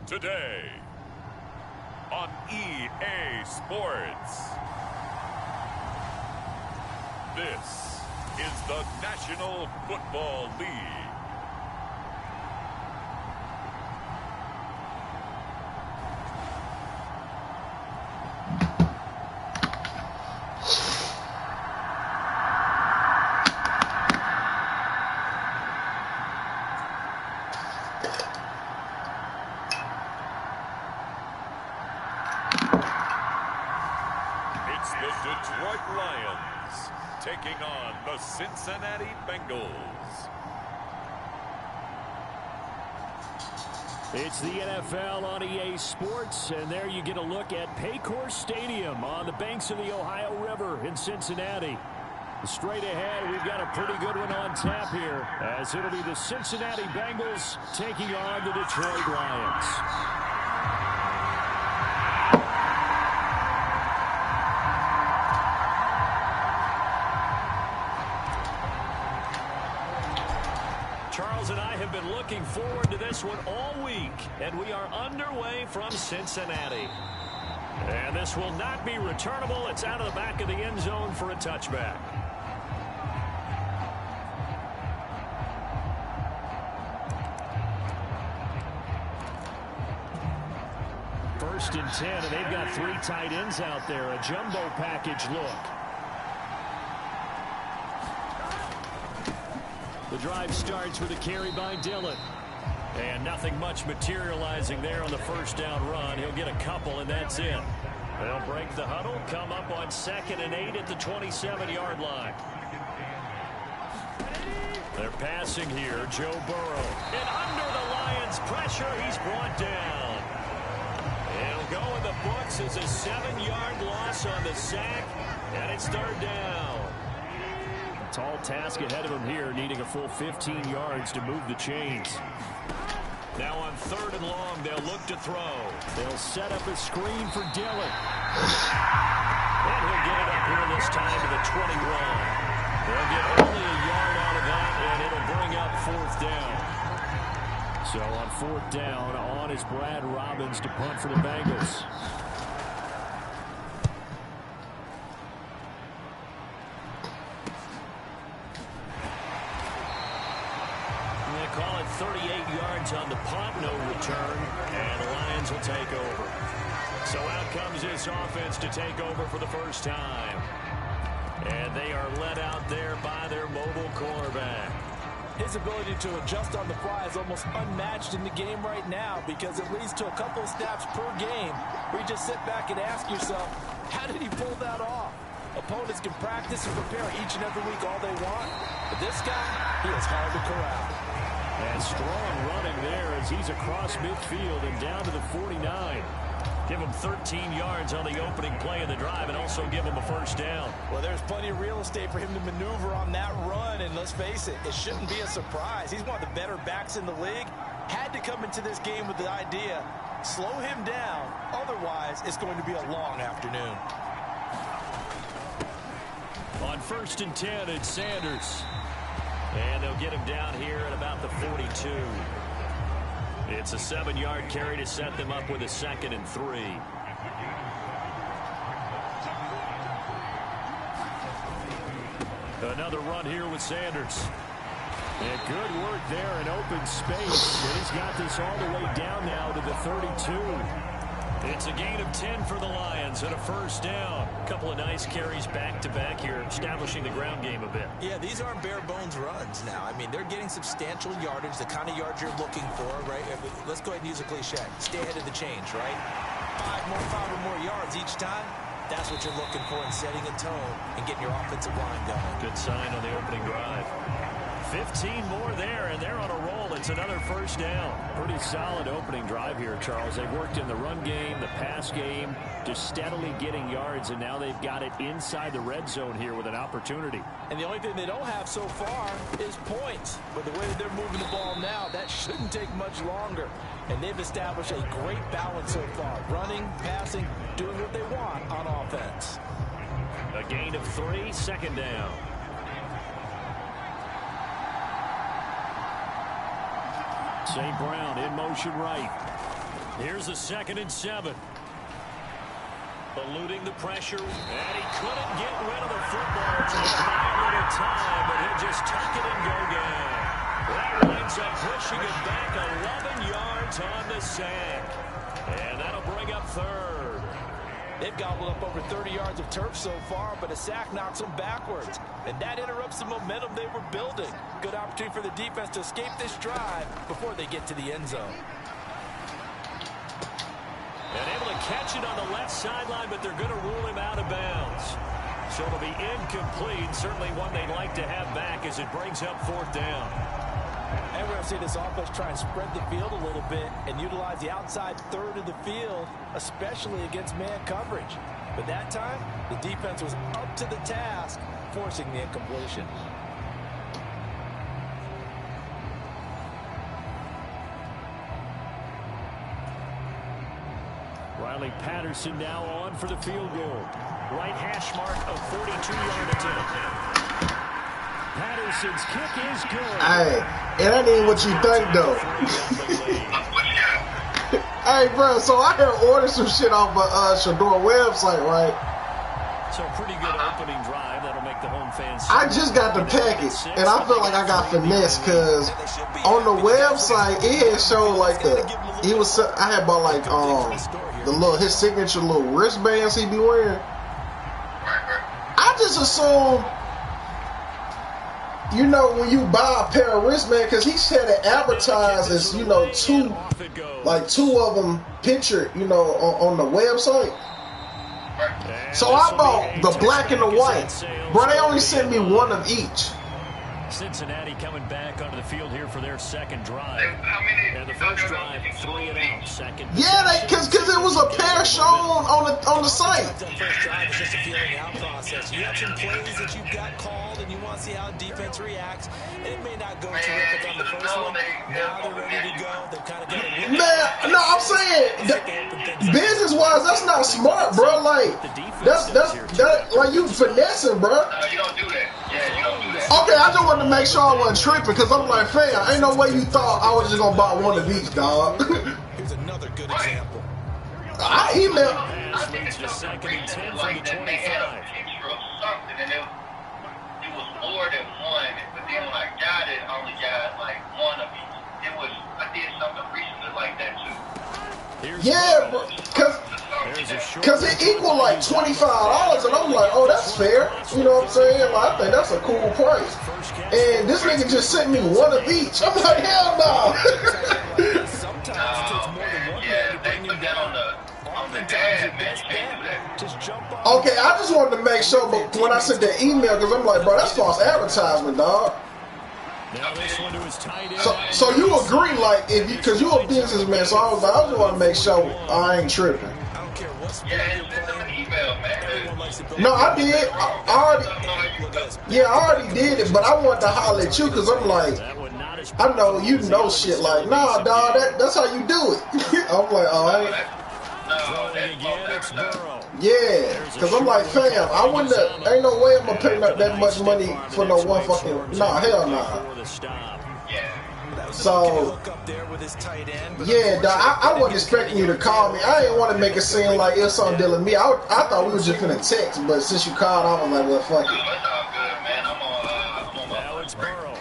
Today on EA Sports. This is the National Football League. Detroit Lions taking on the Cincinnati Bengals. It's the NFL on EA Sports, and there you get a look at Paycor Stadium on the banks of the Ohio River in Cincinnati. Straight ahead, we've got a pretty good one on tap here, as it'll be the Cincinnati Bengals taking on the Detroit Lions. Charles and I have been looking forward to this one all week, and we are underway from Cincinnati. And this will not be returnable. It's out of the back of the end zone for a touchback. First and 10, and they've got three tight ends out there. A jumbo package look. The drive starts with a carry by Dillon. And nothing much materializing there on the first down run. He'll get a couple, and that's it. They'll break the huddle, come up on 2nd and 8 at the 27-yard line. They're passing here, Joe Burrow. And under the Lions' pressure, he's brought down. It'll go in the books as a 7-yard loss on the sack, and it's 3rd down. Tall task ahead of him here, needing a full 15 yards to move the chains. Now on 3rd and long, they'll look to throw. They'll set up a screen for Dillon. And he'll get it up here this time to the 21. They'll get only a yard out of that, and it'll bring up 4th down. So on 4th down, on is Brad Robbins to punt for the Bengals. Call it 38 yards on the punt, no return, and the Lions will take over. So out comes this offense to take over for the first time. And they are led out there by their mobile quarterback. His ability to adjust on the fly is almost unmatched in the game right now, because it leads to a couple of snaps per game where you just sit back and ask yourself, how did he pull that off? Opponents can practice and prepare each and every week all they want, but this guy, he is hard to corral. And strong running there as he's across midfield and down to the 49. Give him 13 yards on the opening play of the drive and also give him a first down. Well, there's plenty of real estate for him to maneuver on that run, and let's face it, it shouldn't be a surprise. He's one of the better backs in the league. Had to come into this game with the idea, slow him down, otherwise it's going to be a long afternoon. On 1st and 10, it's Sanders. And they'll get him down here at about the 42. It's a 7-yard carry to set them up with a 2nd and 3. Another run here with Sanders. And good work there in open space. And he's got this all the way down now to the 32. It's a gain of 10 for the Lions and a first down. A couple of nice carries back-to-back here, establishing the ground game a bit. Yeah, these aren't bare-bones runs now. I mean, they're getting substantial yardage, the kind of yards you're looking for, right? Let's go ahead and use a cliche. Stay ahead of the change, right? 5 or more yards each time. That's what you're looking for in setting a tone and getting your offensive line going. Good sign on the opening drive. 15 more there, and they're on a roll. It's another first down. Pretty solid opening drive here, Charles. They've worked in the run game, the pass game, just steadily getting yards, and now they've got it inside the red zone here with an opportunity. And the only thing they don't have so far is points. But the way that they're moving the ball now, that shouldn't take much longer. And they've established a great balance so far. Running, passing, doing what they want on offense. A gain of 3, 2nd down. St. Brown in motion right. Here's a 2nd and 7. Eluding the pressure, and he couldn't get rid of the football. Just buy a little time, but he'll just tuck it and go down. That winds up pushing it back 11 yards on the sack. And that'll bring up 3rd. They've gobbled up over 30 yards of turf so far, but a sack knocks them backwards. And that interrupts the momentum they were building. Good opportunity for the defense to escape this drive before they get to the end zone. And able to catch it on the left sideline, but they're going to rule him out of bounds. So it'll be incomplete. Certainly one they'd like to have back as it brings up 4th down. And we're going to see this offense try and spread the field a little bit and utilize the outside third of the field, especially against man coverage. But that time, the defense was up to the task, forcing the incompletion. Riley Patterson now on for the field goal. Right hash mark of 42-yard attempt. Patterson's kick is good. Hey, it ain't even what you think, though. Hey, bro, so I had ordered some shit off of Shador website, right? So pretty good opening drive. That'll make the home fans. I just got the package, and I feel like I got finessed because on the website it had showed like I had bought like his signature little wristbands he be wearing. I just assumed, you know, when you buy a pair of wristbands, because he said it advertised as, you know, two of them pictured, you know, on the website. So I bought the black and the white. Bro, they only sent me one of each. Cincinnati coming back onto the field here for their 2nd drive. And the first drive, 3 and out. Second. Yeah, because it was a pair shown on the site. That first drive is just a feeling out process. You have some plays that you've got called, and you want to see how defense reacts. It may not go terrific on the first one. Now they're ready to go. They've kind of got it. Man, no, I'm saying business-wise, that's not smart, bro. Like that's like you finessing, bro. No, you don't do that. Yeah, you don't do that. Okay, I just wanted to make sure I wasn't tripping, because I'm like, fam, ain't no way you thought I was just gonna buy one of each, dog. Here's another good example. I emailed. I think it's just 2nd and 10 like that. They had a picture of something, and it was more than one. But then when I got it, I only got like one of each. I did something recently like that too. Yeah, bro, cause it equal like $25, and I'm like, oh, that's fair. You know what I'm saying? Like, I think that's a cool price. And this nigga just sent me one of each. I'm like, hell no. Yeah, they put that on the ad, man. You can't do that. Okay, I just wanted to make sure, but when I sent that email, because I'm like, bro, that's false advertisement, dog. Now this one to his tight end. So you agree, like, because you a businessman, so I just want to make sure I ain't tripping. I don't care what sport Yeah, you're send them an playing. email, man. Everyone likes to build. No, I did. I already did it, but I wanted to holler at you because I'm like, That one not as I know you know shit. Like, nah, dog, that's how you do it. I'm like, oh, I ain't. throwing again. It's Burrow. Yeah, because I'm like, fam, I wouldn't have, ain't no way I'm going to pay that much money for no one fucking, nah, hell nah. Before the stop. So, yeah, dog, I wasn't expecting you to call me. I didn't want to make it seem like it was something dealing with me. I thought we were just finna text, but since you called, I was like, well, fuck it. Now it's Burrow.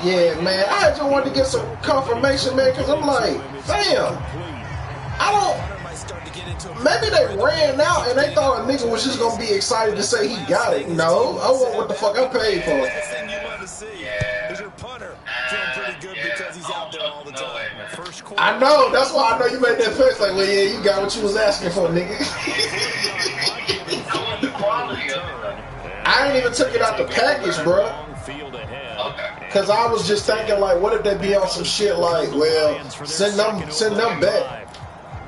Yeah, man, I just wanted to get some confirmation, man, because I'm like, fam, I don't. Maybe they ran out and they thought a nigga was just gonna be excited to say he got it. No, I want what the fuck I paid for. I know, that's why I know you made that face like, well, yeah, you got what you was asking for, nigga. I ain't even took it out the package, bro. Cause I was just thinking like, what if they be on some shit like, well, send them back.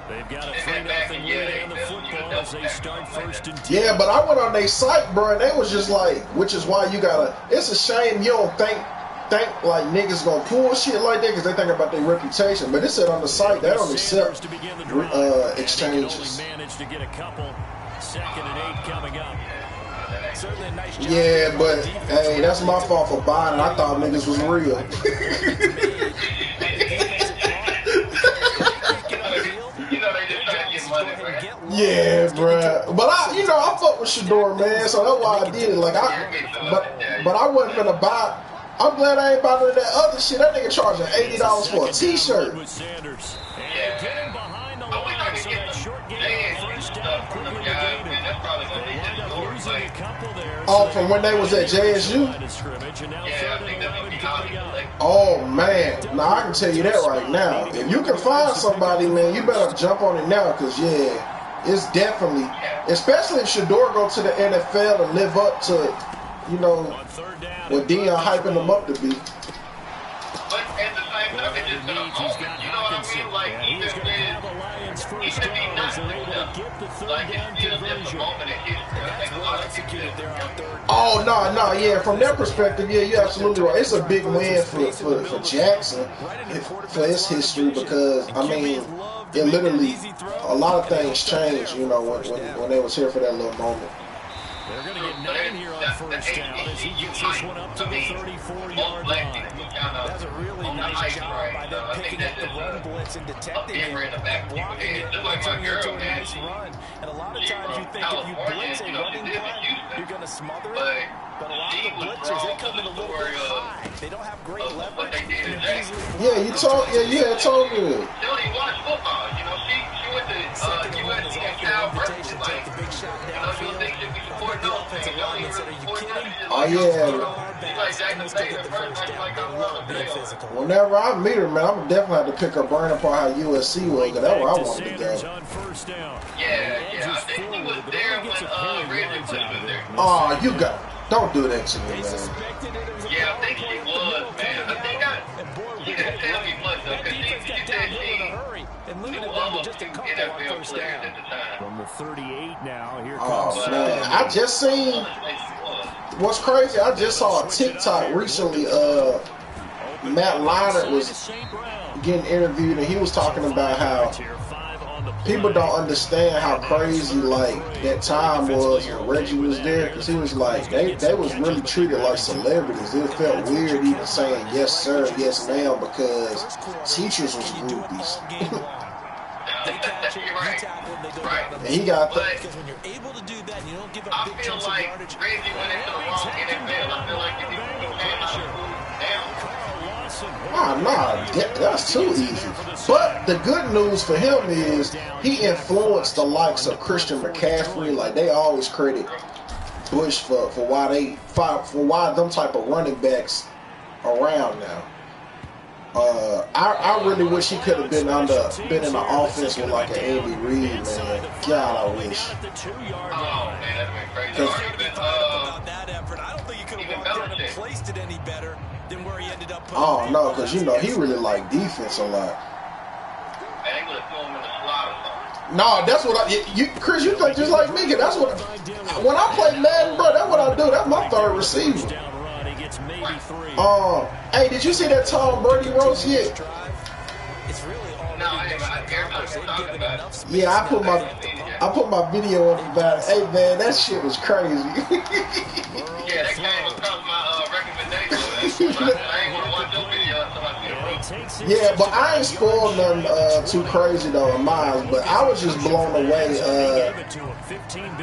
They've got a 3-0 lead in the football as they start 1st and 10. Yeah, but I went on their site, bro, and they was just like, which is why you gotta. It's a shame you don't think like niggas gonna pull shit like that because they think about their reputation. But it said on the site they don't accept exchanges. Managed to get a couple. 2nd and 8 coming up. Yeah, but hey, that's my fault for buying it. I thought niggas was real. Yeah, bruh. But I fuck with Shador, man, so that's why I did it. Like but I wasn't gonna buy. I'm glad I ain't buying that other shit. That nigga charging $80 for a T-shirt. Oh, from when they was at JSU? Oh, man. Now, I can tell you that right now. If you can find somebody, man, you better jump on it now because, yeah, it's definitely, especially if Shador go to the NFL and live up to, what Deion hyping them up to be. But at the same time, it's just in a moment. You know what I mean? Like, even if he not successful, like, it's still just a moment in history. I think a lot of people. Oh, no, yeah. From that perspective, yeah, you're absolutely right. It's a big win for Jackson, for his history, because, I mean, it literally, a lot of things changed, when they was here for that little moment. They're going to get 9 here on first down as he gets this one up to the 34-yard line. That's a really nice job by them picking up the run blitz and detecting it and blocking it and turning it into a nice run. And a lot of times you think if you blitz a running play, you're going to smother it. But a lot of the blitzers, they come in a little bit high. They don't have great leverage. Yeah, you had told me. She don't even watch football. She went to USC and Cal versus, like, you'll think she'd be supporting those things. Don't even really support them. Oh, yeah. She's like Jackson State, the first time, like, I love it. Whenever I meet her, man, I'm going to definitely have to pick her brain apart how USC was, because that's where I wanted to go. Yeah. I think he was there when Reggie Bush was there. Oh, you got it. Don't do that to me, man. Yeah, I think she was, man. I think she didn't tell me much, though, because she said she knew other NFL players at the time. From the 38 now, here comes. Oh, man. I just seen, what's crazy, I just saw a TikTok recently. Matt Leinart was getting interviewed, and he was talking about how people don't understand how crazy, like, that time was when Reggie was there, because he was like, they was really treated like celebrities. It felt weird even saying yes sir, yes ma'am, because teachers was groupies. Right. And he got I feel like Reggie went into the wrong NFL. I feel like if he that's too easy. But the good news for him is he influenced the likes of Christian McCaffrey. Like, they always credit Bush for why them type of running backs around now. I really wish he could have been in the offense with like an Andy Reid, man. God, I wish. Oh man, that'd been crazy. About that effort, I don't think he could have walked in and placed it any better than where he ended up. Oh no, because he really liked defense a lot. Man, they would have thrown him in the slot or something. No, that's what Chris, you think just like me? Cause that's what when I play Madden, bro. That's what I do. That's my third receiver. Hey, did you see that Tom Brady roast yet? No, everybody's talking about it. Yeah, I put my video up about it. Hey man, that shit was crazy. Yeah, that came across my recommendation. I ain't gonna watch your video until I see it. Yeah, but I ain't spoiled nothing too crazy though in mine. But I was just blown away.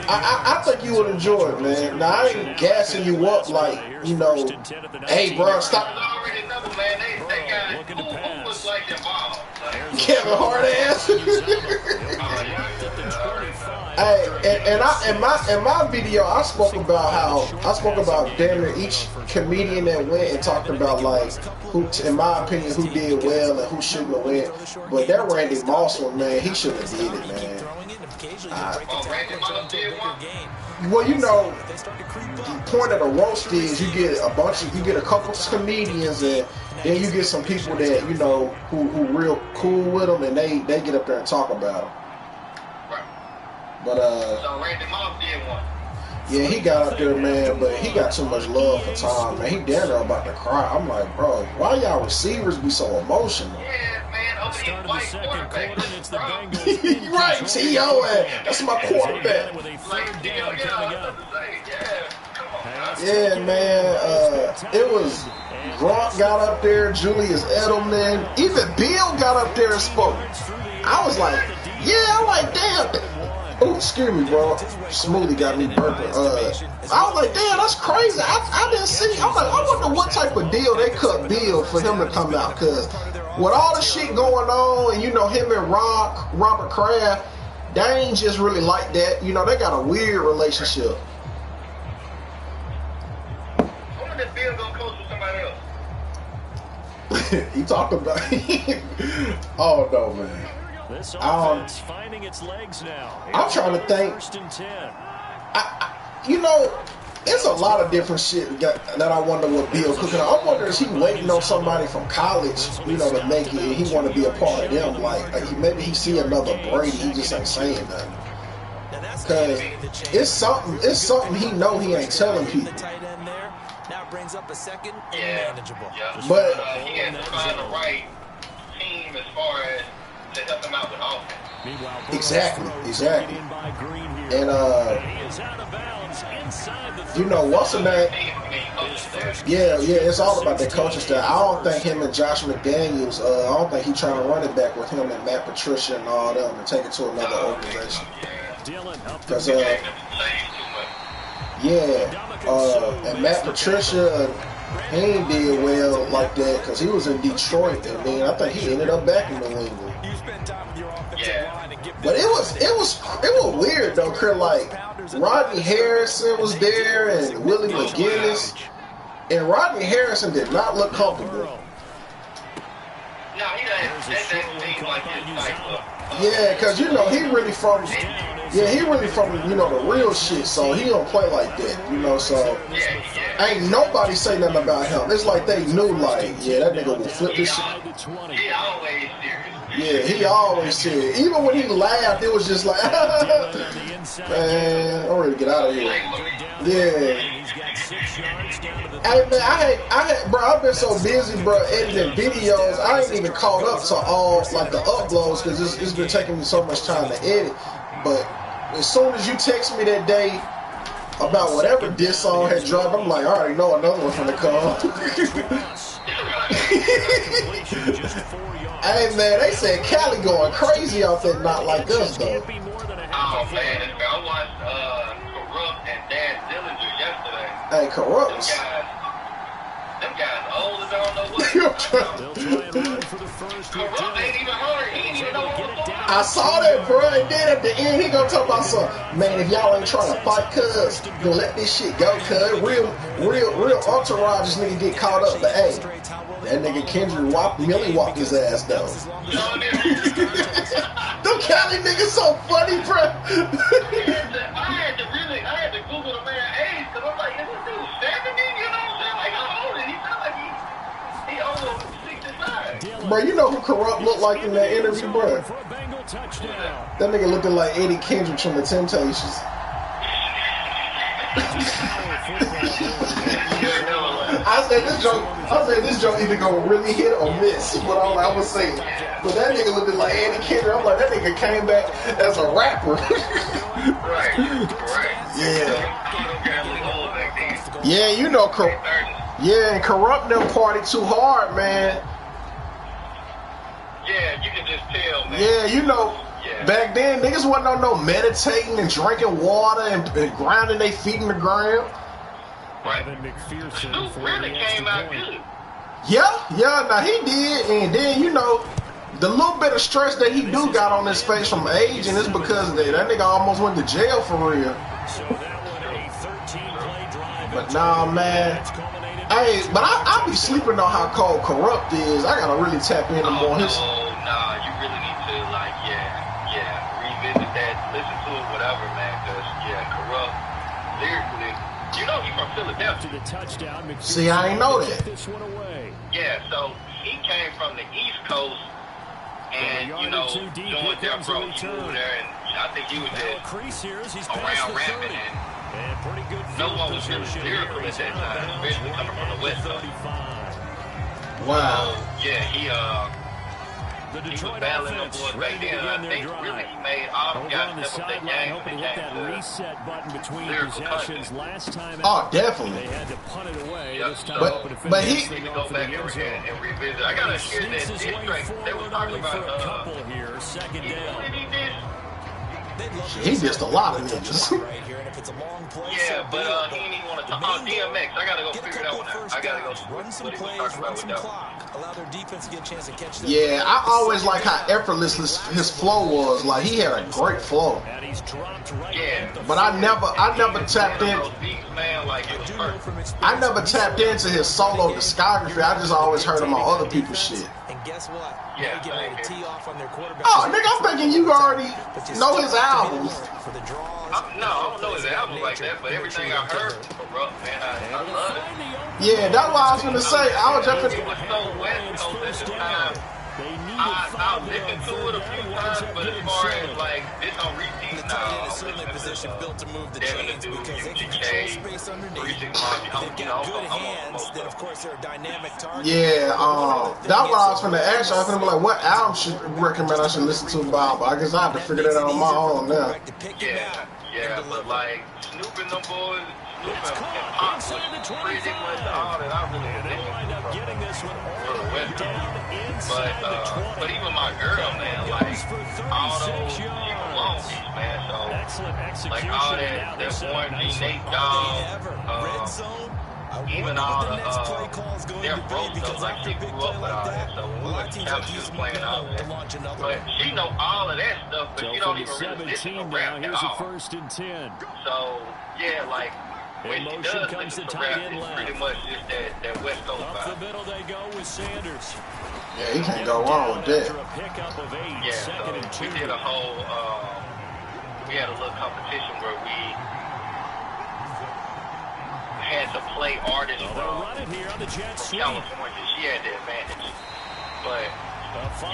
I think you would enjoy it, man. Now I ain't gassing you up like, hey bro, stop. They got who was like involved. Kevin Hart ass. Hey, and in my video, I spoke about damn near each comedian that went and talked about like who, in my opinion, who did well and who shouldn't have went. But that Randy Moss one, man, he should have did it, man. Well, the point of the roast is you get a couple of comedians, and then you get some people that who real cool with them, and they get up there and talk about them. Right. But so Randy Moss did one. Yeah, he got up there, man, but he got too much love for Tom, man. He damn near about to cry. I'm like, bro, why y'all receivers be so emotional? Yeah, man, over these white quarterbacks, bro. Right, T.O., that's my quarterback. Yeah, man, it was Gronk got up there, Julius Edelman, even Bill got up there and spoke. I was like, yeah, I'm like, damn. Oh, excuse me, bro. Smoothie got me burping. I was like, damn, that's crazy. I didn't see. I'm like, I wonder what type of deal they cut Bill for him to come out. Because with all the shit going on, and you know, him and Robert Kraft, they ain't just really like that. You know, they got a weird relationship. I wonder if Bill gonna coach with somebody else. He talked about oh no, man. This offense finding its legs now. I'm trying to think. First and 10. You know, it's a lot of different shit that I wonder what Bill cooking on. I wonder is he waiting on somebody from college, you know, to make it, and he want to be a part of them. Like maybe he see another Brady, he just ain't saying nothing. Cause it's something he know he ain't telling people. Now brings up a second and manageable. Yeah. But he has to find the right team as far as to help him out with offense. Exactly. And you know what's the name? Yeah, it's all about the coaching staff. I don't think him and Josh McDaniels. I don't think he's trying to run it back with him and Matt Patricia and all them and take it to another organization. Because and Matt Patricia, he ain't did well like that because he was in Detroit, and then I think he ended up back in New England. But it was weird though, cause like Rodney Harrison was there and Willie McGinnis, and Rodney Harrison did not look comfortable. No, he doesn't seem like his type. Yeah, cause you know he really from you know the real shit, so he don't play like that, you know. So ain't nobody say nothing about him. It's like they knew, like, yeah, that nigga will flip this shit. He always serious. Yeah, he always said. Even when he laughed, it was just like, man, I'm ready to get out of here. Yeah. Hey man, I had, bro. I've been so busy, bro, editing videos. I ain't even caught up to all like the uploads because it's been taking me so much time to edit. But as soon as you text me that day about whatever diss song had dropped, I'm like, I already know another one from the call. Hey man, they said Cali going crazy out there, not like us though. Oh man, I watched Corrupt and Dan Dillinger yesterday. Hey, Corrupt. Them guys old as I don't know what. Corrupt ain't even hurt. He ain't even know what was going on. I saw that, bro. And then at the end, he gonna talk about something. Man, if y'all ain't trying to fight, cuz, gonna let this shit go, cuz. Real entourage, this nigga get caught up. But hey, that nigga Kendrick Millie walked his ass down. Them Cali niggas so funny, bro. I had to Google the man's age because I'm like, is this dude 70? You know what I'm saying? Like, how old is he? He sound like he over 65. Bro, you know who Corrupt looked like in that interview, bro? That nigga looking like Eddie Kendricks from the Temptations. I said this joke either gonna really hit or miss, but all I was saying. But that nigga looking like Eddie Kendrick. I'm like, that nigga came back as a rapper. Right. Yeah, you know, and Corrupt them party too hard, man. Yeah, you can just tell, man. Yeah, you know, back then niggas wasn't on no meditating and drinking water and grinding their feet in the ground. Right. Snoop really came out good. Yeah, now he did, and then you know, the little bit of stress that he do got on his face from age, and it's because that nigga almost went to jail for real. But nah, man. Hey, but I be sleeping on how cold Corrupt is. I gotta really tap into more his. Nah, you really need to revisit that, listen to it, whatever, man. Cause Corrupt lyrically, you know he from Philadelphia. See, I ain't know that. Yeah, so he came from the East Coast, and you know, doing Death Row, he moved there, and I think he was just around rapping, and no one was really lyrical at that time, especially coming from the West Coast. Wow. He was battling them boys back then. I think really he made all them guys step up their game when they came to lyrical content. Oh, definitely. But he need to go back and revisit. I gotta hear that diss track. They were talking about He missed a lot of niggas. Yeah, but he didn't even want to talk. Oh, DMX. I gotta go figure that one out. I gotta go run some plays, run some clock. Allow their defense to get a chance to catch them. Yeah, I always like how effortless his flow was. Like he had a great flow. Yeah, but I never tapped in. I never tapped into his solo discography. I just always heard him on other people's shit. And guess what? Yeah, oh, nigga, I'm thinking you already know his albums. No, I don't know his album like that, but everything I heard from Ruff, man, I love it. Yeah, that's what I was gonna say. I was just. It was so West Coast at the time. I'll listen to it a few times, but as far as like this on repeat now, I'm listening to position built to move the Devin chains the Dude, because they can control UGK, space underneath. 36 Monty. They've got good hands. Then of course they're a dynamic target. Yeah, that's what I was gonna ask you. I was gonna be like, what album should recommend I should listen to about? But I guess I have to figure that out on my own now. Yeah, but like Snoop and them boys, Snoop and Pop was pretty much all that I really listened to for the West Coast. But even my girl, man, like all those, she from Long Beach, man. So like all that Warren D, Nate Dogg, even all the their bro stuff, like she grew up with all that. So when we went to camp, she was playing all that. But she know all of that stuff, but she don't even really listen to rap at all. So yeah, like when she does listen to rap, it's pretty much just that West Coast vibe. Yeah, you can't go wrong with that. Yeah, so we did a whole, we had a little competition where we had to play artists from California. She had the advantage. But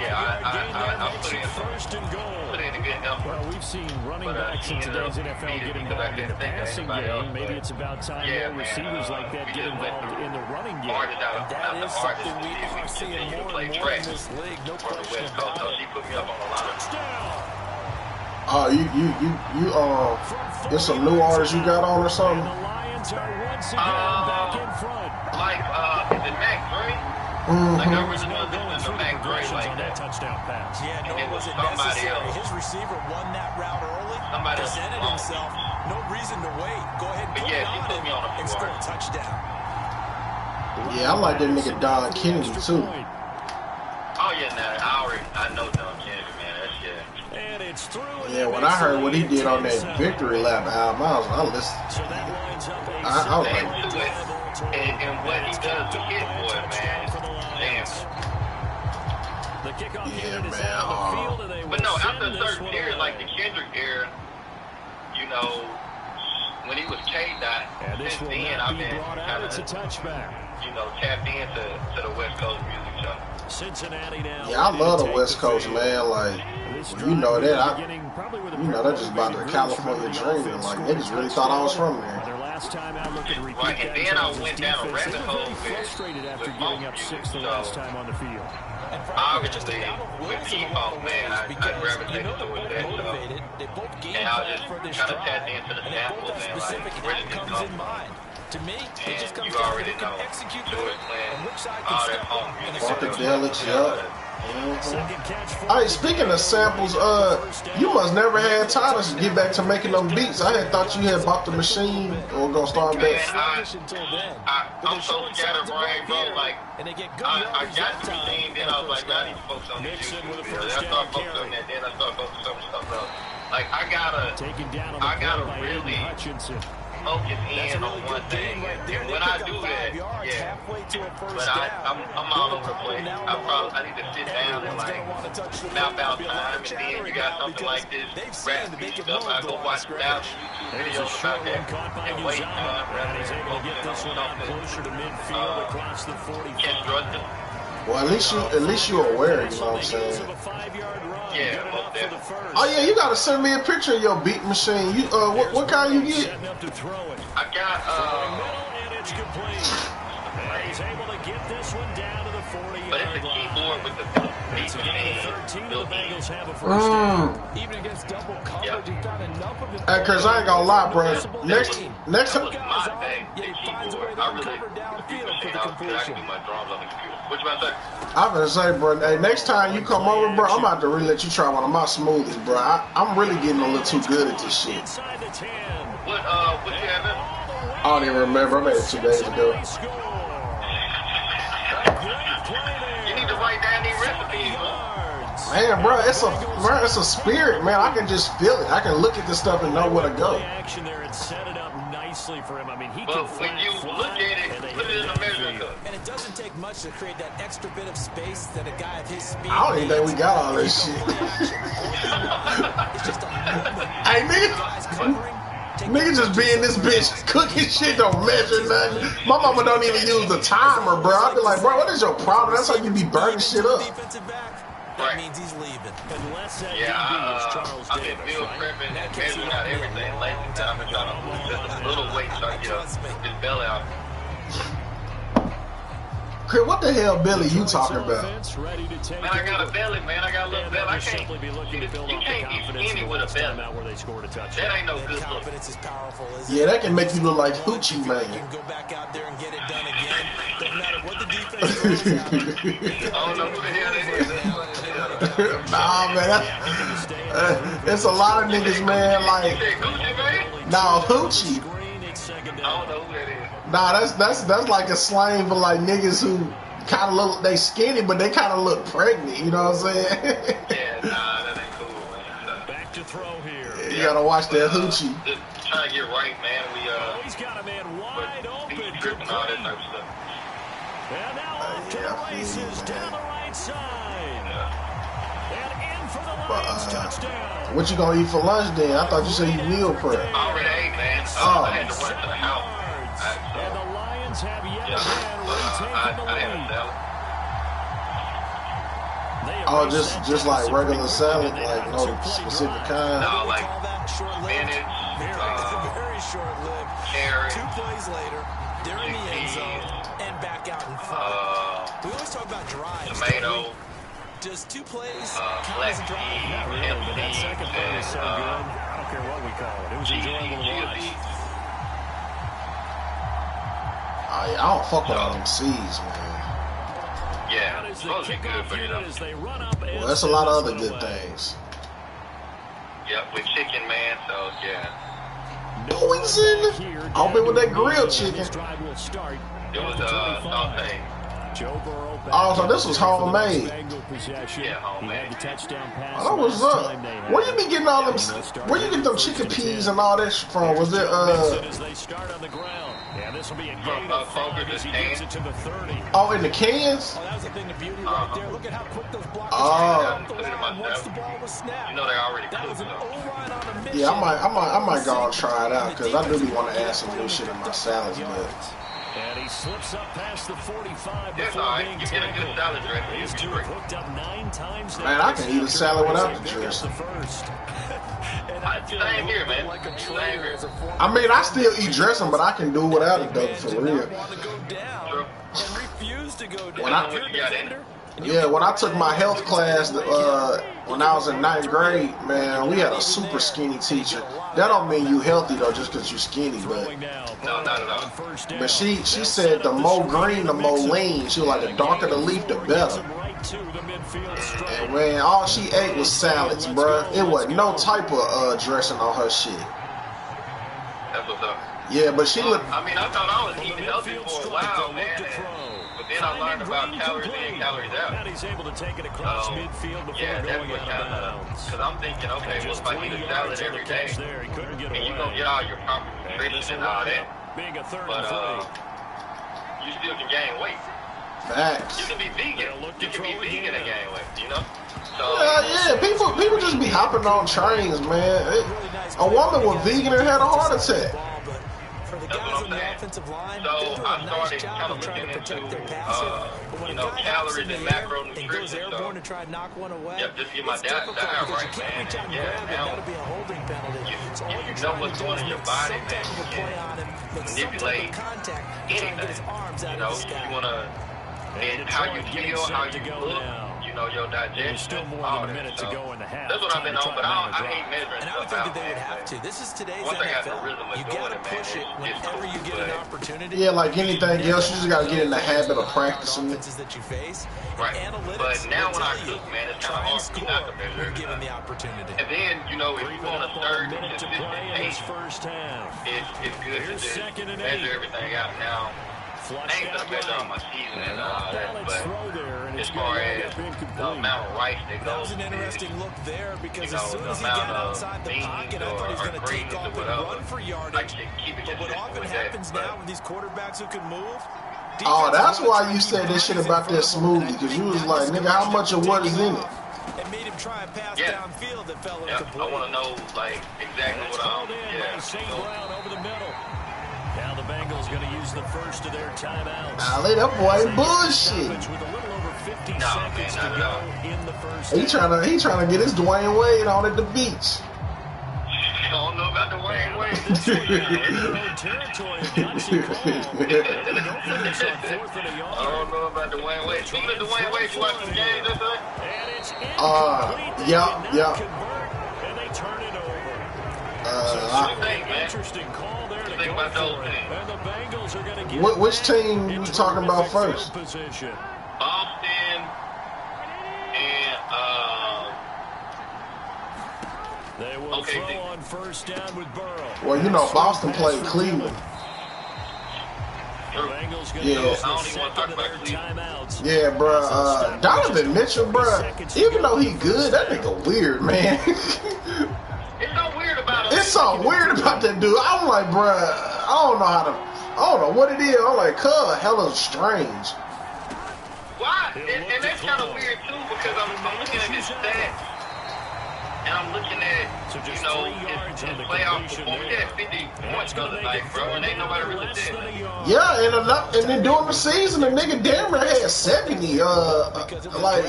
yeah, I put in a good effort. Well, we've seen running backs in today's NFL get involved in the passing game. Maybe it's about time more receivers like that get involved in the running game. That is something we are seeing more and more in this league. No question about it. She put me up on a lot of Oh, there's some new artists you got on or something? Like, is it Mac Gray? Like, I really want to listen to Mac Gray like that. Touchdown pass. Yeah, And it nor was was it somebody necessary. else. His receiver won that route early, Somebody else. presented himself. No reason to wait. Go ahead and But put yeah, it she on put him me on a and few score a artists. touchdown. Yeah, I like that nigga Don Kennedy too. Oh, yeah, I know Don Kennedy, man. That's And it's through. Yeah, when I heard what he did on that Victory Lap album, I listened. I was like, to it. And what he does to Hit Boy, man, damn. yeah, man. But no, after a certain period, like the Kendrick era, you know, when he was K-Dot, since then I've been kind of, you know, tapped into the West Coast music show. Cincinnati now. Yeah, I love the West Coast, man. Like, you know that. You know that's just about the California dream. And like, niggas really thought I was from there. Right, and then I went down a rabbit hole with giving up 6 the last time on the field. Obviously, with the hip-hop, man, I gravitated towards that stuff. And I was just kind of tapped into the samples and like, where did this come from? To me, it just And comes you down to already who can know, execute George better Lynn, and which side all can that step home up in music. the Funkadelics, Hey, speaking of samples, you must never had time to get back to making them beats. I had thought you had bought the machine or gonna start Man, back. I'm so scatterbrained, bro. Like, I got the machine, then I was like, I need to focus on this YouTube video. Then I started focusing on that, then I started focusing on stuff else. Like, I gotta really focus in on one thing. And when I do that, yeah. But I'm all over the place. I need to sit down and like map out time, and then you got something like this rap beat stuff. I go watch 1,000 YouTube videos about that and wait time rather than focusing on something constructive. Well, at least you're aware. You know what I'm saying? Yeah, most definitely. Oh yeah, you gotta send me a picture of your beat machine. You what kind you get? I got but it's a keyboard with the beat machine built in. Even against double coverage, he found enough of it. Hey, Chris, I ain't gonna lie, bro. Next That time. was my thing, the keyboard. I really, I can do my drums on the computer. What you about to say? I'm gonna say, bro, hey, next time you come over, bro, I'm about to really let you try one of my smoothies, bro. I'm really getting a little too good at this shit. What you having? I don't even remember. I made it 2 days ago. You need to write down these recipes, Man, bro, it's a spirit, man. I can just feel it. I can look at this stuff and know where to go. For him. I mean, but when you look at it, put it in a measuring cup. And it doesn't take much to create that extra bit of space that a guy of his speed. I don't even think we got all this shit. Hey, nigga just be in this bitch cooking shit, don't measure nothing. My mama don't even use the timer, bro. I be like, bro, what is your problem? That's how you be burning shit up. That means he's leaving. Yeah, I've been meal prepping and measuring out everything lately. I've been trying to lose just a little weight so I get this belly out. Chris, what the hell belly you talking about? Man, I got a belly, man. I got a little belly. You can't be skinny with a belly. That ain't no good look. Yeah, that can make you look like Hoochie Man. You can go back out there and get it done again. Doesn't matter what the defense throws out. I don't know who the hell that is. Nah, man, it's a lot of niggas, man. Like, nah, Hoochie. I don't know who that is. Nah, that's like a slang for like niggas who kind of look, they skinny, but they kind of look pregnant. You know what I'm saying? Yeah, nah, that ain't cool, man. Back to throw here. You gotta watch that Hoochie. Just trying to get right, man. He's got a man wide open. Tripping all that type of stuff. And now off to the races down the right side. And in for the Lions touchdown. What you gonna eat for lunch then? I thought you said you meal prep. I already ate, man. I had to run to the house. And the Lions have yet again retaken the lead. Oh, just like regular salad, like no specific kind. No, like spinach, very short-lived. carrot, 2 plays later, they're in the end zone and back out in front. We always talk about drives. tomato, Just 2 plays, black counts a drive. tea, Not really, but that second play was so good. I don't care what we call it. It was enjoyable to watch. Oh, yeah, I don't fuck with all them seeds, man. Yeah, it's supposed to be good for you, though. Well, that's a lot of other good things. Yep, with chicken, man, so yeah. Poison! I'll be with that grilled chicken. It was sauteed. Joe Burrow. Oh, so this was homemade. Yeah, homemade. Oh, what's up? Where you be getting all them? Where you get them chicken peas and all that from? Was it Oh, in the cans? Oh, that was the thing, the beauty right there. Look at how quick those blockers Put it in my once the ball was snapped. You know they already That was cooked, an though. O-line on a mission. Yeah, I might go and try it out because I really want to add some new shit in my salads, but. And he slips up past the 45 That's before all right. being You get a good salad dressing. These two have hooked up 9 times. Man, I can eat a salad without the dressing. Same here, man. Same here. I mean, I still eat dressing, but I can do without it though, for real. True. And refused to go down. When I- What you got in it? Yeah, when I took my health class, when I was in 9th grade, man, we had a super skinny teacher. That don't mean you healthy though, just because you skinny, but No, not at all. but she said the more green, the more lean. She was like, the darker the leaf, the better. And man, all she ate was salads, bruh. It wasn't no type of dressing on her shit. That's what's up. Yeah, but she looked. I mean, I thought I was eating healthy for a while, man. But then I learned about calories in, calories out. He's able to take it across midfield before Yeah, that's going what out kind of of, bounds. because I'm thinking, okay, well, if I eat a salad every day, There, he couldn't get and away. you're going to get all your proper nutrition and all that, Being a third but and 3. you still can gain weight. Facts. You can be vegan. You can be vegan and gain weight, you know? So, Yeah, people just be hopping on trains, man. A woman was vegan and had a heart attack. For the That's guys what on I'm the saying. offensive line, So they're doing I a nice started job kind of of trying to looking protect into, their passer. But when you a know, guy hops calories in the and air macronutrition, and goes so- airborne to try and knock one away, Yeah, just get my it's diet difficult right, because you can't man. reach out and Yeah, grab it. now- That'll be a holding penalty. So all you you're know trying what's to do going is in your make body, some type man. of a play on him, make some type Manipulate of contact, and try and get his arms out You of know, the sky. you want to, and how you feel, how you look, you your digestion. There's still more than a minute to go in the half. That's what I've been on, but I hate measuring And I would think that they would have to. This is today's Once I got the NFL. rhythm of You doing got to it, man, push it whenever you get an opportunity. Yeah, like anything else, you just got to get in the habit of practicing it. Offenses that you face. Right. Analytics But now will when I tell you, cook, man, it's kind try of and hard score not to measure when given it. the opportunity. And then, if you want a third Minute to consistent play in this pace, first half. it's good to Here's just second and measure 8. everything out now. I Flushed ain't out gonna measure on right. my season and all that, Balanced but throw there, and as it's far going to as end up the incomplete. amount of rice that That goes was an with interesting it, look there because the as soon as he amount got of outside the beans pocket, I thought he was or going to greens take or off and whatever, run for I yardage. can keep it But what consistent often with that. happens But now with these quarterbacks who can move, Oh, that's defenses wanna why try you and said keep that shit bodies in about that front of him, and I smoothie, because think you was that like, nigga, how discouraged much him of from what is taking in it? off and made him try a pass Yeah. downfield that fell yeah, I incomplete. want to know exactly That's what called in by St. Brown over the middle. Now the Bengals going to use the first of their timeouts. Nah, that boy bullshit. With a little over 50 No, seconds man, to not go at all. in the first He half. trying to get his Dwayne Wade on at the beach. I don't know about the Wayne Wade. This one now in their own territory, a gutsy call. They're going to go for this on 4th and a I yard. don't know about the Wayne Wade. Speaking of the Wayne Wade, you watch some games this week? And it's incomplete. They yeah, did not yeah. convert, and they turn it over. What do you think, man? Interesting call there to What do you think go about those for it. teams? And the Bengals are going to get Which back team you into talking about terrific first? field position. Boston and They will Okay, throw on first down with Burrow. Well, Boston played Cleveland. The Bengals going to Yeah. use I the don't even second wanna talk of their about Cleveland. timeouts. Yeah, bruh. Donovan Mitchell, bruh. Even though he good, that nigga weird, man. it's so weird about him. It's so weird about that dude. I'm like, bruh, I don't know what it is. I'm like, hella strange. Why? And that's kind of weird too because I'm looking at his stats and I'm looking at his playoff performance. He had 50 points the other night, bro, and ain't nobody really did. Yeah, and then during the season, the nigga damn near had 70. Like,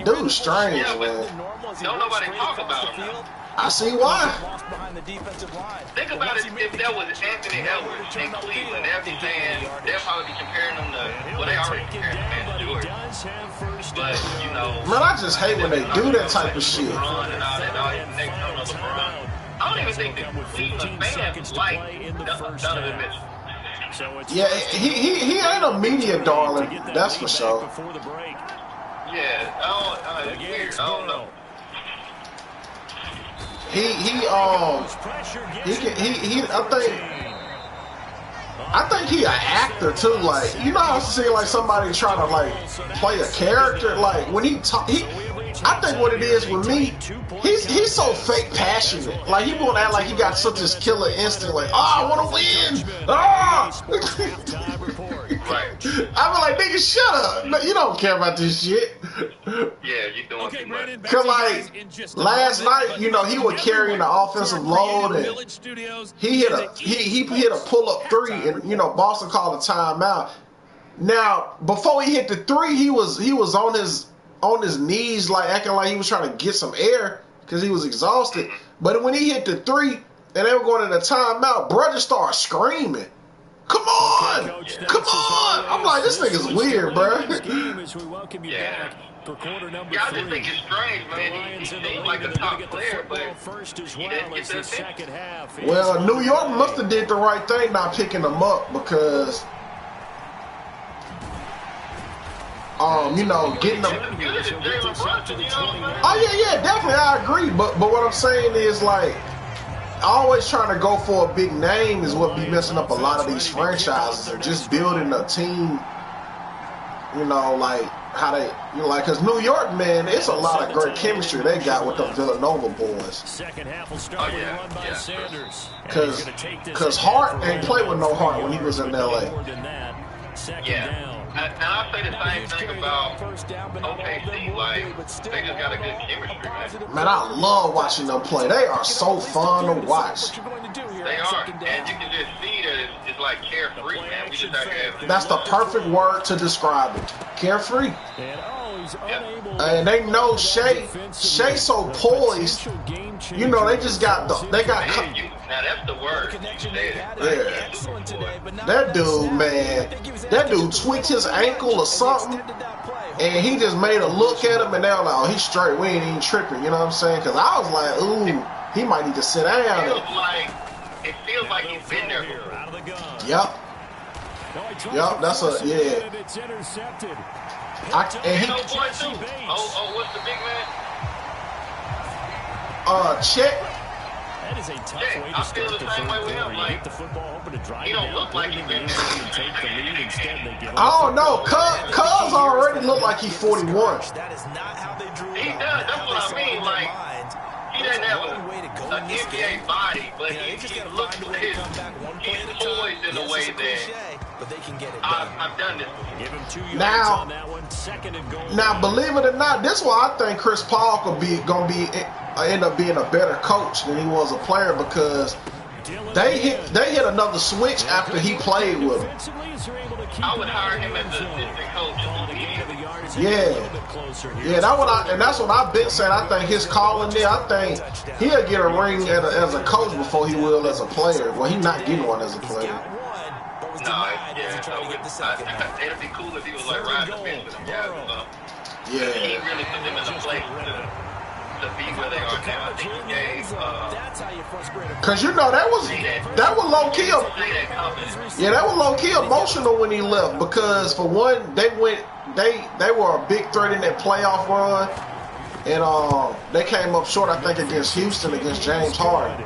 dude, strange, Yeah, but man. don't nobody talk about him. I see why. Think about it, if that was Anthony Edwards in Cleveland, they'd be saying, they'll probably be comparing him to, well, they already comparing him to Jordan. But, Man, I just hate when they do that type of shit. LeBron and all that, LeBron. I don't even think the Cleveland fans like Donovan Mitchell. Yeah, he ain't a media darling, that's for sure. Yeah, it's weird. I don't know. I think he an actor too. Like, you know how I see like somebody trying to like play a character. Like when he talk, I think what it is with me, he's so fake passionate. Like he won't act like he got such this killer instinct. Like, I want to win. Right. I be like, nigga, shut up. No, you don't care about this shit. Yeah, you doing too much. Cause like last night, he was carrying the offensive load and he hit a pull up three and Boston called a timeout. Now before he hit the three, he was on his knees like acting like he was trying to get some air because he was exhausted. But when he hit the three and they were going to the timeout, bro just started screaming. Come on! Come on! I'm like, this nigga's weird, bro. Yeah. I just think it's strange, man. He seems like a top player, but he didn't get the attention. Well, New York must have did the right thing not picking him up because, getting them. Oh yeah, definitely, I agree. But what I'm saying is like, always trying to go for a big name is what be messing up a lot of these franchises and just building a team. Like how they, because New York, man, it's a lot of great chemistry they got with the Villanova boys. Second half will start with a run by Sanders. Cause Hart ain't play with no heart when he was in LA. Yeah. And I say the same thing about OKC. Like, they just got a good chemistry, man. Man, I love watching them play. They are so fun to watch. They are, and you can just see that it's like carefree, man. We just out here. That's the perfect word to describe it. Carefree. And they know Shea so poised. They just got Now that's the word. Yeah. That dude, man. That dude tweaked his ankle or something. and he just made a look at him, and they were like, oh, he's straight. We ain't even tripping. You know what I'm saying? Because I was like, ooh, he might need to sit down. It feels like he's been there before. Yep. Yep, that's a, yeah. It's intercepted. And he, What's the big man? Check. That is a tough way to I start feel the same way with him. Like, hit the football, hoping to drive he don't look like he's been there. take the lead. Instead, they get I don't know. Cuz already look like he's 41. That is not how they drew it. He does. That's what I mean. Like, he doesn't have an NBA body, but he looks like he's poised in a way that I've done this before. Give him 2 yards on that one. Second and goal. Now, believe it or not, this is why I think Chris Paul could end up being a better coach than he was a player, because they hit another switch after he played with him. I would hire him as an assistant coach. Yeah, that's what I've been saying. I think his calling there, I think he'll get a ring as a coach before he will as a player. Well, he's not getting one as a player. It'd be cool if he was like riding the bench with them guys. Yeah. He really put them in a place to be where they are now. I think he gave. Cause you know that was low key. Yeah, that was low key emotional when he left, because for one, they were a big threat in that playoff run, and they came up short, I think, against Houston, against James Harden.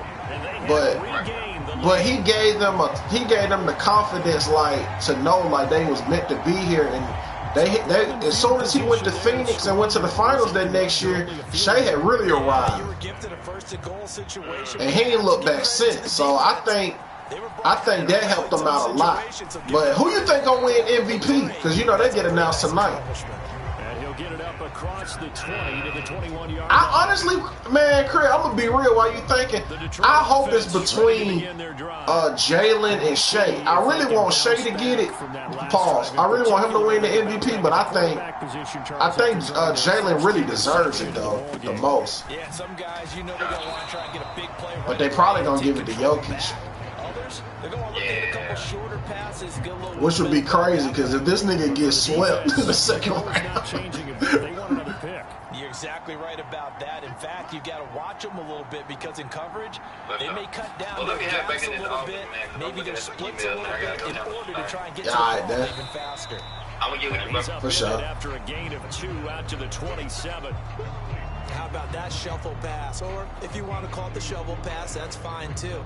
But he gave them the confidence, like, to know like they was meant to be here, and they as soon as he went to Phoenix and went to the finals that next year, Shea had really arrived, and he ain't looked back since. So I think that helped them out a lot. But who you think gonna win MVP? Because you know they get announced tonight. Get it up across the 20 to the 21-yard. I honestly, man, Craig, I'm gonna be real. While you thinking, I hope it's between Jalen and Shea. I really want Shea to get it. Pause. I really want him to win the MVP, but I think Jalen really deserves it though, the most. Yeah, some guys, you know, they're gonna want to try and get a big play. But they probably gonna give it to Jokic. They're going to look at a couple shorter passes, get a little, which would be crazy, because if this nigga gets swept in the second round. They want another pick. You're exactly right about that. In fact, you got to watch them a little bit, because in coverage, they may cut down their gaps a little bit, maybe their splits a little bit, in order to try and get to the ball even faster. I'm going to give it to for sure. After a gain of 2 out to the 27. How about that shuffle pass? Or if you want to call it the shovel pass, that's fine too.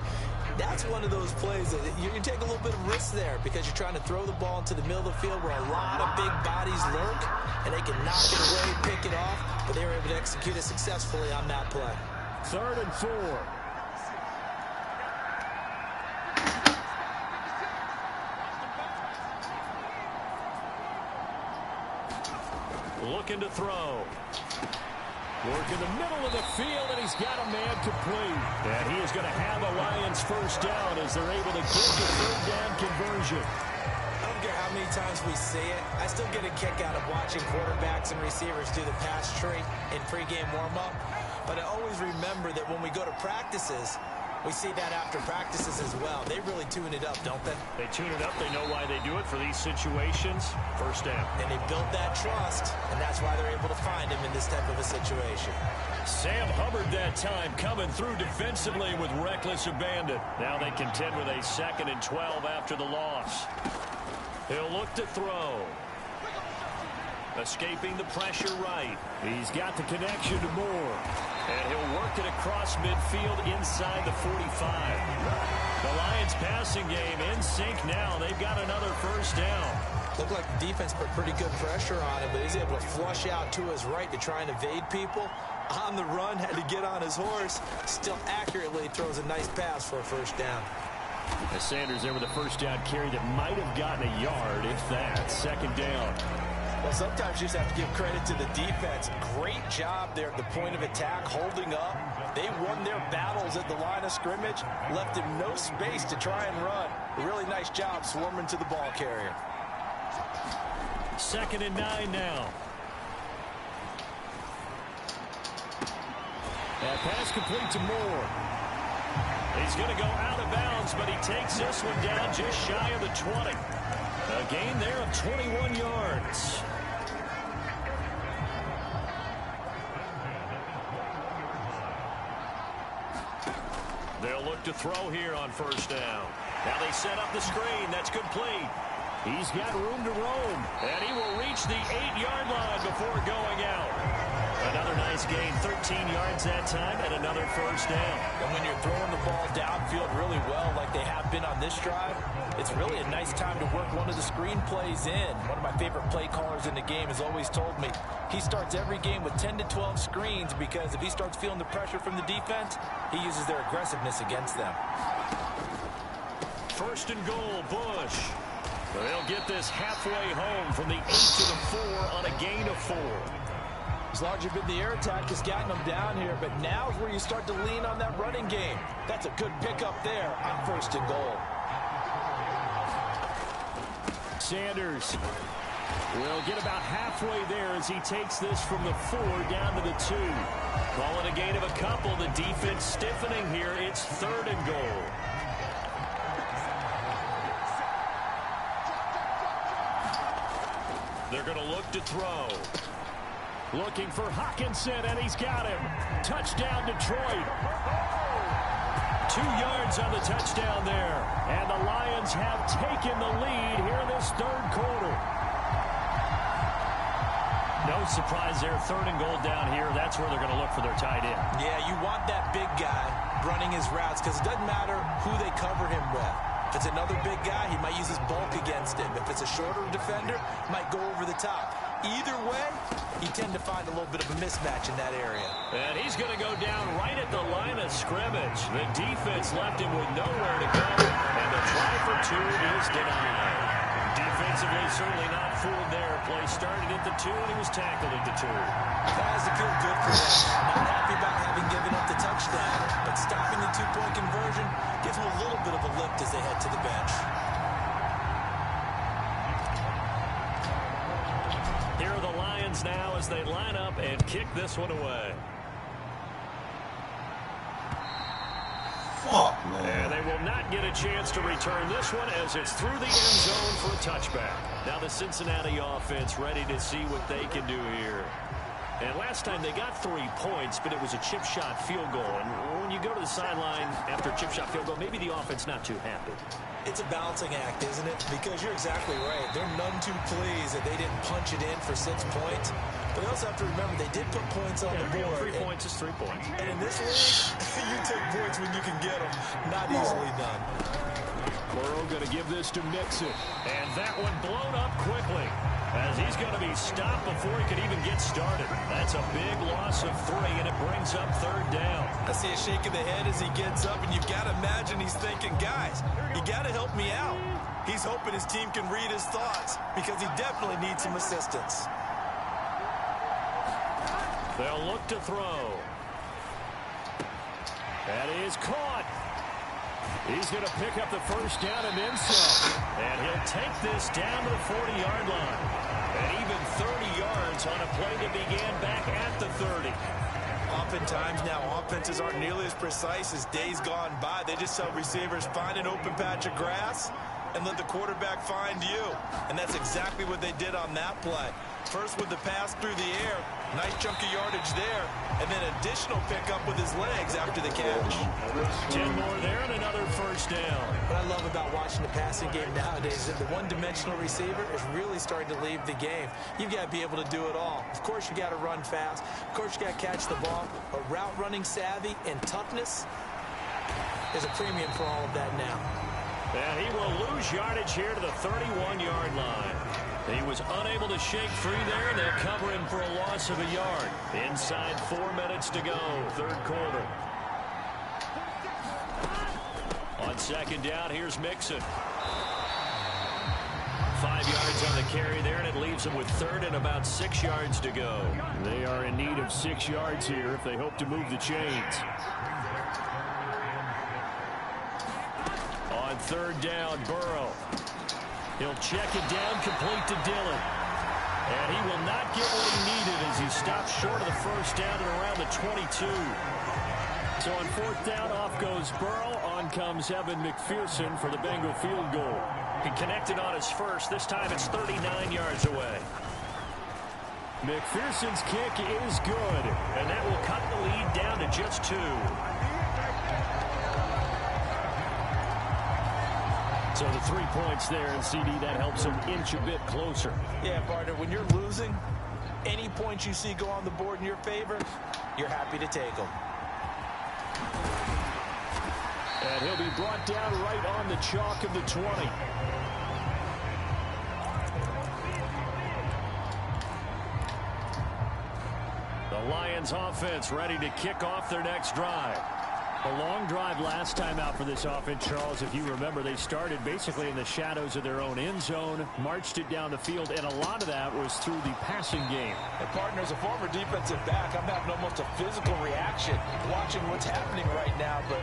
That's one of those plays that you can take a little bit of risk there, because you're trying to throw the ball into the middle of the field where a lot of big bodies lurk, and they can knock it away, pick it off, but they were able to execute it successfully on that play. 3rd and 4. Looking to throw. Work in the middle of the field, and he's got a man complete. And he is going to have a Lions first down as they're able to get the 3rd down conversion. I don't care how many times we see it. I still get a kick out of watching quarterbacks and receivers do the pass tree in pregame warm-up. But I always remember that when we go to practices, we see that after practices as well. They really tune it up, don't they? They tune it up. They know why they do it for these situations. First down. And they built that trust, and that's why they're able to find him in this type of a situation. Sam Hubbard that time coming through defensively with reckless abandon. Now they contend with a 2nd and 12 after the loss. He'll look to throw. Escaping the pressure right. He's got the connection to Moore. And he'll work it across midfield inside the 45. The Lions passing game in sync now. They've got another first down. Looked like the defense put pretty good pressure on him, but he's able to flush out to his right to try and evade people. On the run, had to get on his horse. Still accurately throws a nice pass for a first down. As Sanders there with a first down carry that might have gotten a yard, if that. 2nd down. Well, sometimes you just have to give credit to the defense. Great job there at the point of attack, holding up. They won their battles at the line of scrimmage, left him no space to try and run. A really nice job swarming to the ball carrier. 2nd and 9 now. That pass complete to Moore. He's going to go out of bounds, but he takes this one down just shy of the 20. A gain there of 21 yards. look to throw here on first down. Now they set up the screen. That's complete. He's got room to roam, and he will reach the 8-yard line before going out. Another nice gain, 13 yards that time, and another first down. And when you're throwing the ball downfield really well like they have been on this drive, it's really a nice time to work one of the screen plays in. One of my favorite play callers in the game has always told me he starts every game with 10 to 12 screens because if he starts feeling the pressure from the defense, he uses their aggressiveness against them. First and goal, Bush. They'll get this halfway home from the 8 to the 4 on a gain of 4. As large as been the air attack has gotten them down here, but now is where you start to lean on that running game. That's a good pickup there on first and goal. Sanders will get about halfway there as he takes this from the 4 down to the 2. Call it a gain of a couple. The defense stiffening here. It's third and goal. They're going to look to throw. Looking for Hawkinson, and he's got him. Touchdown, Detroit. 2 yards on the touchdown there. And the Lions have taken the lead here in this third quarter. No surprise there. Third and goal down here. That's where they're going to look for their tight end. Yeah, you want that big guy running his routes because it doesn't matter who they cover him with. If it's another big guy, he might use his bulk against him. If it's a shorter defender, might go over the top. Either way, he tend to find a little bit of a mismatch in that area. And he's going to go down right at the line of scrimmage. The defense left him with nowhere to go, and the try for 2 is denied. Defensively, certainly not fooled there. Play started at the 2, and he was tackled at the 2. That has to feel good for them. Not happy about having given up the touchdown, but stopping the 2-point conversion gives them a little bit of a lift as they head to the bench. Here are the Lions now as they line up and kick this one away. Fuck, man. And they will not get a chance to return this one as it's through the end zone for a touchback. Now the Cincinnati offense ready to see what they can do here. And last time they got 3 points, but it was a chip shot field goal. And when you go to the sideline after a chip shot field goal, maybe the offense not too happy. It's a balancing act, isn't it? Because you're exactly right. They're none too pleased that they didn't punch it in for 6 points. But they also have to remember they did put points on the board. 3 points is 3 points. And in this league, you take points when you can get them. Not easily done. Burrow going to give this to Mixon. And that one blown up quickly as he's going to be stopped before he could even get started. That's a big loss of 3, and it brings up third down. I see a shake of the head as he gets up, and you've got to imagine he's thinking, guys, you got to help me out. He's hoping his team can read his thoughts because he definitely needs some assistance. They'll look to throw. That is caught. He's going to pick up the first down and then some. And he'll take this down to the 40-yard line. And even 30 yards on a play that began back at the 30. Oftentimes now offenses aren't nearly as precise as days gone by. They just tell receivers, find an open patch of grass and let the quarterback find you. And that's exactly what they did on that play. First with the pass through the air, nice chunk of yardage there, and then additional pickup with his legs after the catch. 10 more there and another first down. What I love about watching the passing game nowadays is that the one-dimensional receiver is really starting to leave the game. You've got to be able to do it all. Of course, you got to run fast. Of course, you got to catch the ball. But route running savvy and toughness is a premium for all of that now. And he will lose yardage here to the 31-yard line. He was unable to shake free there. They'll cover him for a loss of a yard. Inside 4 minutes to go, third quarter. On second down, here's Mixon. 5 yards on the carry there, and it leaves him with third and about 6 yards to go. They are in need of 6 yards here if they hope to move the chains. On third down, Burrow. He'll check it down, complete to Dillon. And he will not get what he needed as he stops short of the first down at around the 22. So on fourth down, off goes Burrow. On comes Evan McPherson for the Bengal field goal. He connected on his first. This time it's 39 yards away. McPherson's kick is good, and that will cut the lead down to just 2. So the 3 points there, and CD, that helps them inch a bit closer. Yeah, partner, when you're losing, any points you see go on the board in your favor, you're happy to take them. And he'll be brought down right on the chalk of the 20. The Lions offense ready to kick off their next drive. A long drive last time out for this offense, Charles. If you remember, they started basically in the shadows of their own end zone, marched it down the field, and a lot of that was through the passing game. And partner, as a former defensive back, I'm having almost a physical reaction watching what's happening right now. But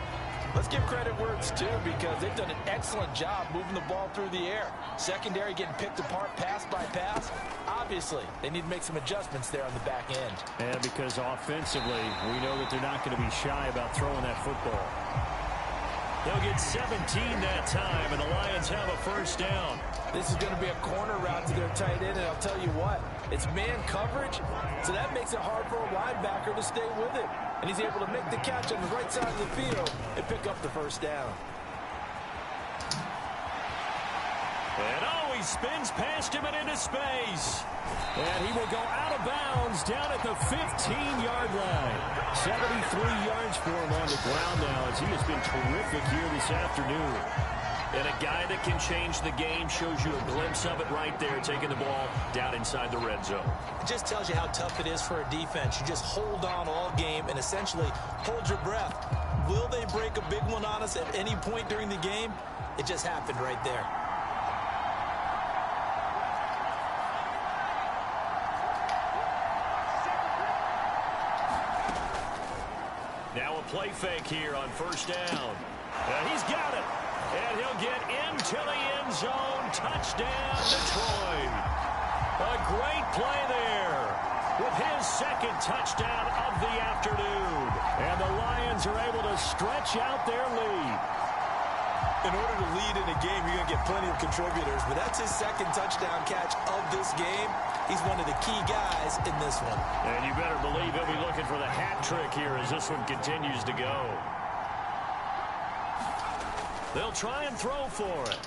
let's give credit where it's due, because they've done an excellent job moving the ball through the air. Secondary getting picked apart pass by pass. Obviously, they need to make some adjustments there on the back end. And because offensively, we know that they're not going to be shy about throwing that football. They'll get 17 that time, and the Lions have a first down. This is going to be a corner route to their tight end, and I'll tell you what, it's man coverage, so that makes it hard for a linebacker to stay with it. And he's able to make the catch on the right side of the field and pick up the first down. And he spins past him and into space. And he will go out of bounds down at the 15-yard line. 73 yards for him on the ground now, as he has been terrific here this afternoon. And a guy that can change the game, shows you a glimpse of it right there, taking the ball down inside the red zone. It just tells you how tough it is for a defense. You just hold on all game and essentially hold your breath. Will they break a big one on us at any point during the game? It just happened right there. Now a play fake here on first down. And he's got it. And he'll get into the end zone. Touchdown, Detroit. A great play there with his second touchdown of the afternoon. And the Lions are able to stretch out their lead. In order to lead in a game, you're going to get plenty of contributors, but that's his second touchdown catch of this game. He's one of the key guys in this one. And you better believe he'll be looking for the hat trick here as this one continues to go. They'll try and throw for it.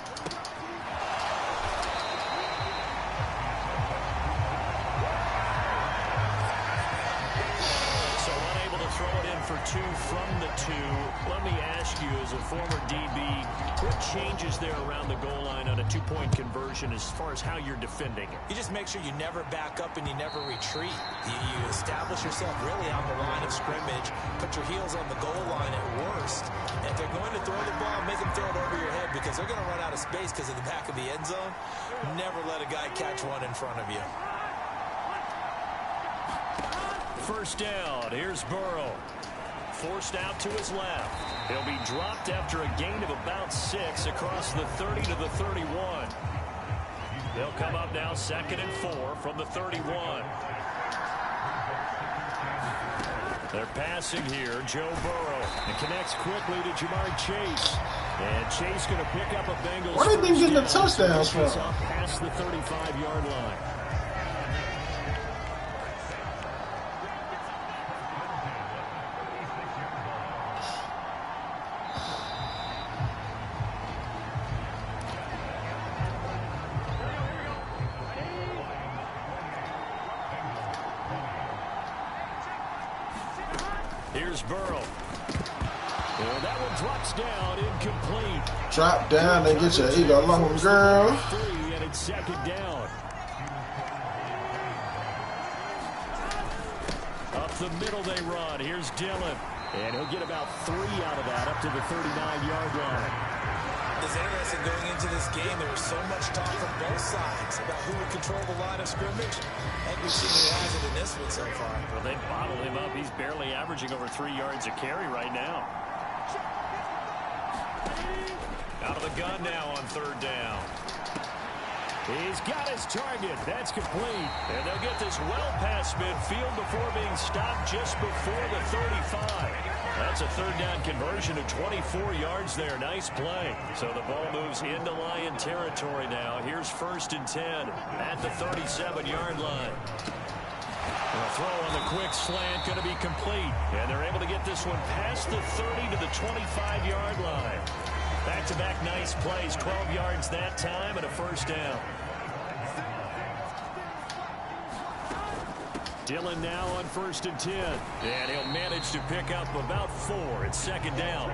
So unable to throw it in for two from the two. Let me ask you, as a former DB, what changes there around the goal line on a two-point conversion as far as how you're defending it? You just make sure you never back up and you never retreat. You establish yourself really on the line of scrimmage, put your heels on the goal line at worst. And if they're going to throw the ball, make them throw it over your head, because they're going to run out of space because of the back of the end zone. Never let a guy catch one in front of you. First down. Here's Burrow. Forced out to his left. He'll be dropped after a gain of about 6 across the 30 to the 31. They'll come up now 2nd and 4 from the 31. They're passing here. Joe Burrow. It connects quickly to Jamar Chase. And Chase going to pick up a Bengals. Where did they get the touchdowns from? Past the 35-yard line. Here's Burrow. And that one drops down, incomplete. Drop down and get your ego along, girl. And it's 2nd down. Up the middle they run. Here's Dillon. And he'll get about 3 out of that, up to the 39-yard line. It's interesting, going into this game, there was so much talk from both sides about who would control the line of scrimmage. And we've seen who has it in this one so far. Well, they bottled him up. He's barely averaging over 3 yards a carry right now. Out of the gun now on 3rd down. He's got his target. That's complete. And they'll get this well past midfield before being stopped just before the 35. That's a 3rd down conversion of 24 yards there. Nice play. So the ball moves into Lion territory now. Here's 1st and 10 at the 37-yard line. The throw on the quick slant going to be complete. And they're able to get this one past the 30 to the 25-yard line. Back-to-back nice plays, 12 yards that time and a first down. Dillon now on 1st and 10. And he'll manage to pick up about 4. It's 2nd down.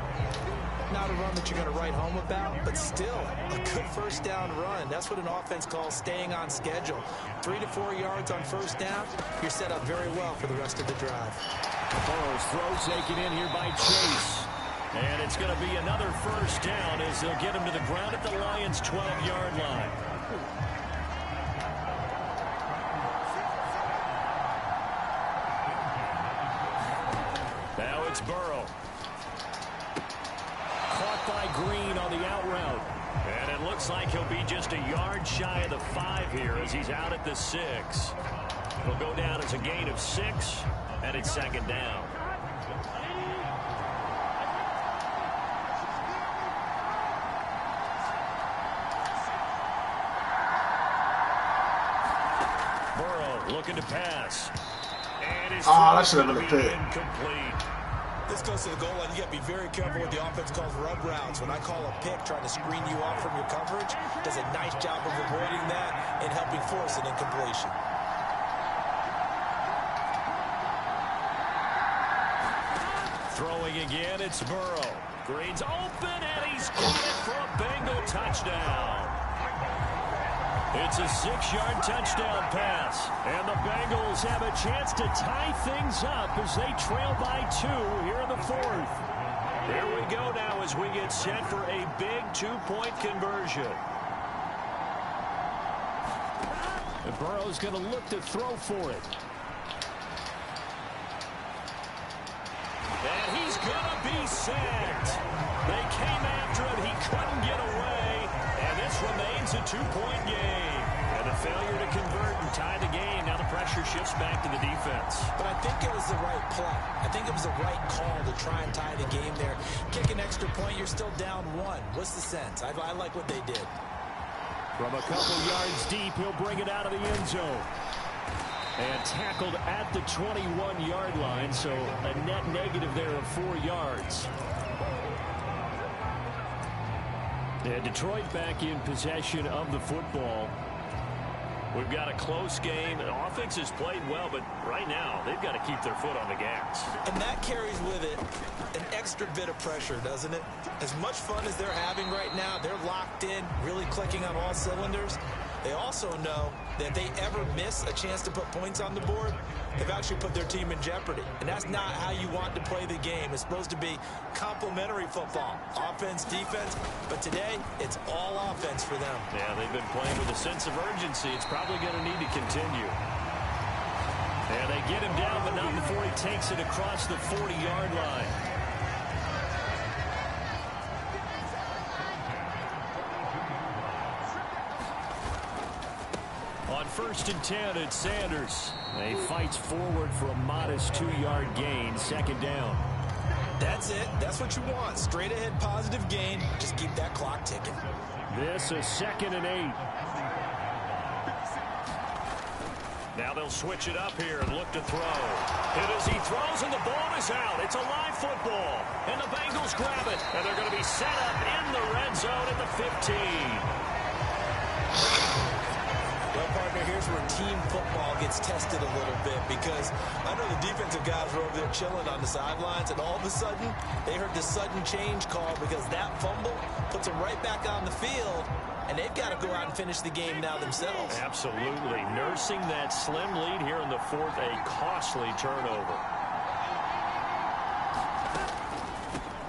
Not a run that you're going to write home about, but still a good first down run. That's what an offense calls staying on schedule. 3 to 4 yards on 1st down. You're set up very well for the rest of the drive. Burrow's throw taken in here by Chase. And it's going to be another first down as they'll get him to the ground at the Lions' 12-yard line. Now it's Burrow. Caught by Green on the out route. And it looks like he'll be just a yard shy of the 5 here as he's out at the 6. He'll go down as a gain of 6, and it's 2nd down. Looking to pass. And his that should have been a pick. Incomplete. This goes to the goal line. You got to be very careful what the offense calls rub routes. When I call a pick trying to screen you off from your coverage, does a nice job of avoiding that and helping force an incompletion. Throwing again, it's Burrow. Green's open, and he's got it for a Bengal touchdown. It's a 6-yard touchdown pass. And the Bengals have a chance to tie things up as they trail by 2 here in the 4th. Here we go now as we get set for a big 2-point conversion. And Burrow's going to look to throw for it. And he's going to be sacked. They came after him. He couldn't get away. And this remains a 2-point game. And a failure to convert and tie the game. Now the pressure shifts back to the defense. But I think it was the right play. I think it was the right call to try and tie the game there. Kick an extra point, you're still down 1. What's the sense? I like what they did. From a couple yards deep, he'll bring it out of the end zone. And tackled at the 21-yard line, so a net negative there of 4 yards. And Detroit back in possession of the football. We've got a close game. The offense has played well, but right now they've got to keep their foot on the gas. And that carries with it an extra bit of pressure, doesn't it? As much fun as they're having right now, they're locked in, really clicking on all cylinders. They also know that if they ever miss a chance to put points on the board, they've actually put their team in jeopardy. And that's not how you want to play the game. It's supposed to be complementary football, offense, defense. But today, it's all offense for them. Yeah, they've been playing with a sense of urgency. It's probably going to need to continue. And they get him down, but not before he takes it across the 40-yard line. On 1st and 10, it's Sanders. He fights forward for a modest 2-yard gain, 2nd down. That's it. That's what you want. Straight ahead positive gain. Just keep that clock ticking. This is 2nd and 8. Now they'll switch it up here and look to throw. And as he throws and the ball is out, it's a live football. And the Bengals grab it. And they're going to be set up in the red zone at the 15. Well, partner, here's where team football gets tested a little bit because I know the defensive guys were over there chilling on the sidelines, and all of a sudden they heard this sudden change call because that fumble puts them right back on the field, and they've got to go out and finish the game now themselves. Absolutely. Nursing that slim lead here in the 4th, a costly turnover.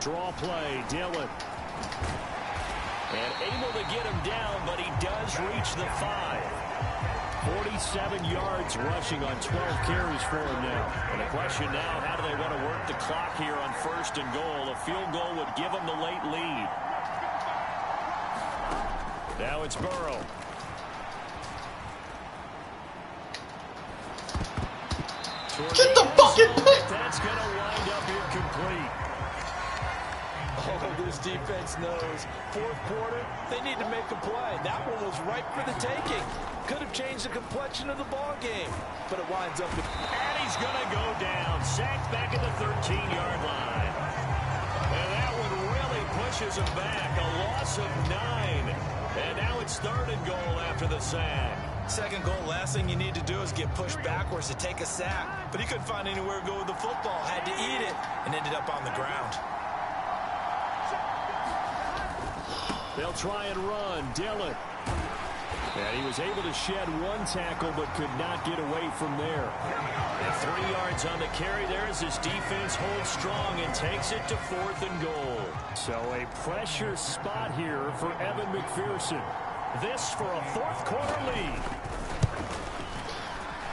Draw play, Dillon. And able to get him down, but he does reach the 5. 47 yards rushing on 12 carries for him now. And the question now, how do they want to work the clock here on 1st and goal? A field goal would give them the late lead. Now it's Burrow. Get the fucking pick! That's going to wind up incomplete. Oh, this defense knows. 4th quarter, they need to make a play. That one was ripe for the taking. Could have changed the complexion of the ball game, but it winds up. And he's going to go down. Sacked back at the 13-yard line. And that one really pushes him back. A loss of 9. And now it's 3rd and goal after the sack. Second goal, last thing you need to do is get pushed backwards to take a sack. But he couldn't find anywhere to go with the football. Had to eat it and ended up on the ground. They'll try and run. Dillon. And he was able to shed 1 tackle but could not get away from there. And 3 yards on the carry there as his defense holds strong and takes it to 4th and goal. So a pressure spot here for Evan McPherson. This for a 4th quarter lead.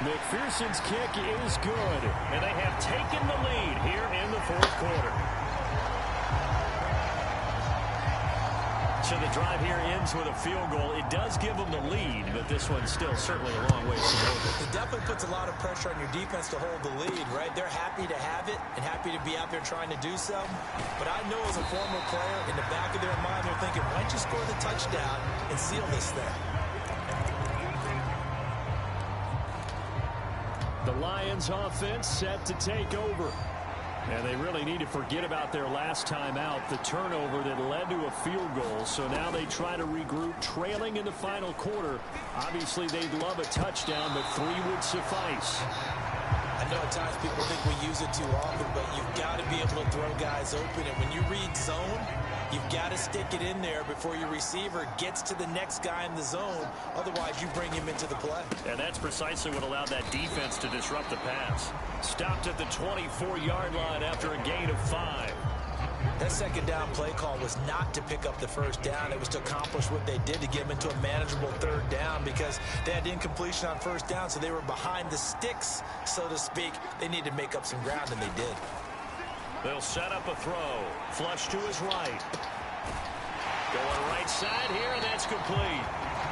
McPherson's kick is good, and they have taken the lead here in the 4th quarter. So the drive here ends with a field goal. It does give them the lead, but this one's still certainly a long ways from over. It definitely puts a lot of pressure on your defense to hold the lead, right? They're happy to have it and happy to be out there trying to do so. But I know as a former player, in the back of their mind, they're thinking, why don't you score the touchdown and seal this thing? The Lions offense set to take over. And they really need to forget about their last time out, the turnover that led to a field goal. So now they try to regroup, trailing in the final quarter. Obviously, they'd love a touchdown, but 3 would suffice. I know at times people think we use it too often, but you've got to be able to throw guys open. And when you read zone, you've got to stick it in there before your receiver gets to the next guy in the zone. Otherwise, you bring him into the play. And that's precisely what allowed that defense to disrupt the pass. Stopped at the 24-yard line after a gain of 5. That second down play call was not to pick up the first down. It was to accomplish what they did to get them into a manageable 3rd down because they had incompletion on first down, so they were behind the sticks, so to speak. They needed to make up some ground, and they did. They'll set up a throw. Flush to his right. Going right side here, and that's complete.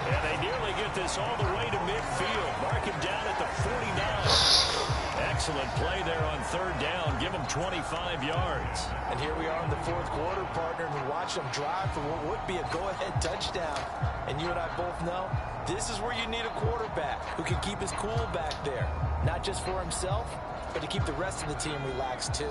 And they nearly get this all the way to midfield. Mark him down at the 49. Excellent play there on 3rd down. Give them 25 yards. And here we are in the 4th quarter, partner, and watch them drive for what would be a go-ahead touchdown. And you and I both know this is where you need a quarterback who can keep his cool back there. Not just for himself, but to keep the rest of the team relaxed too.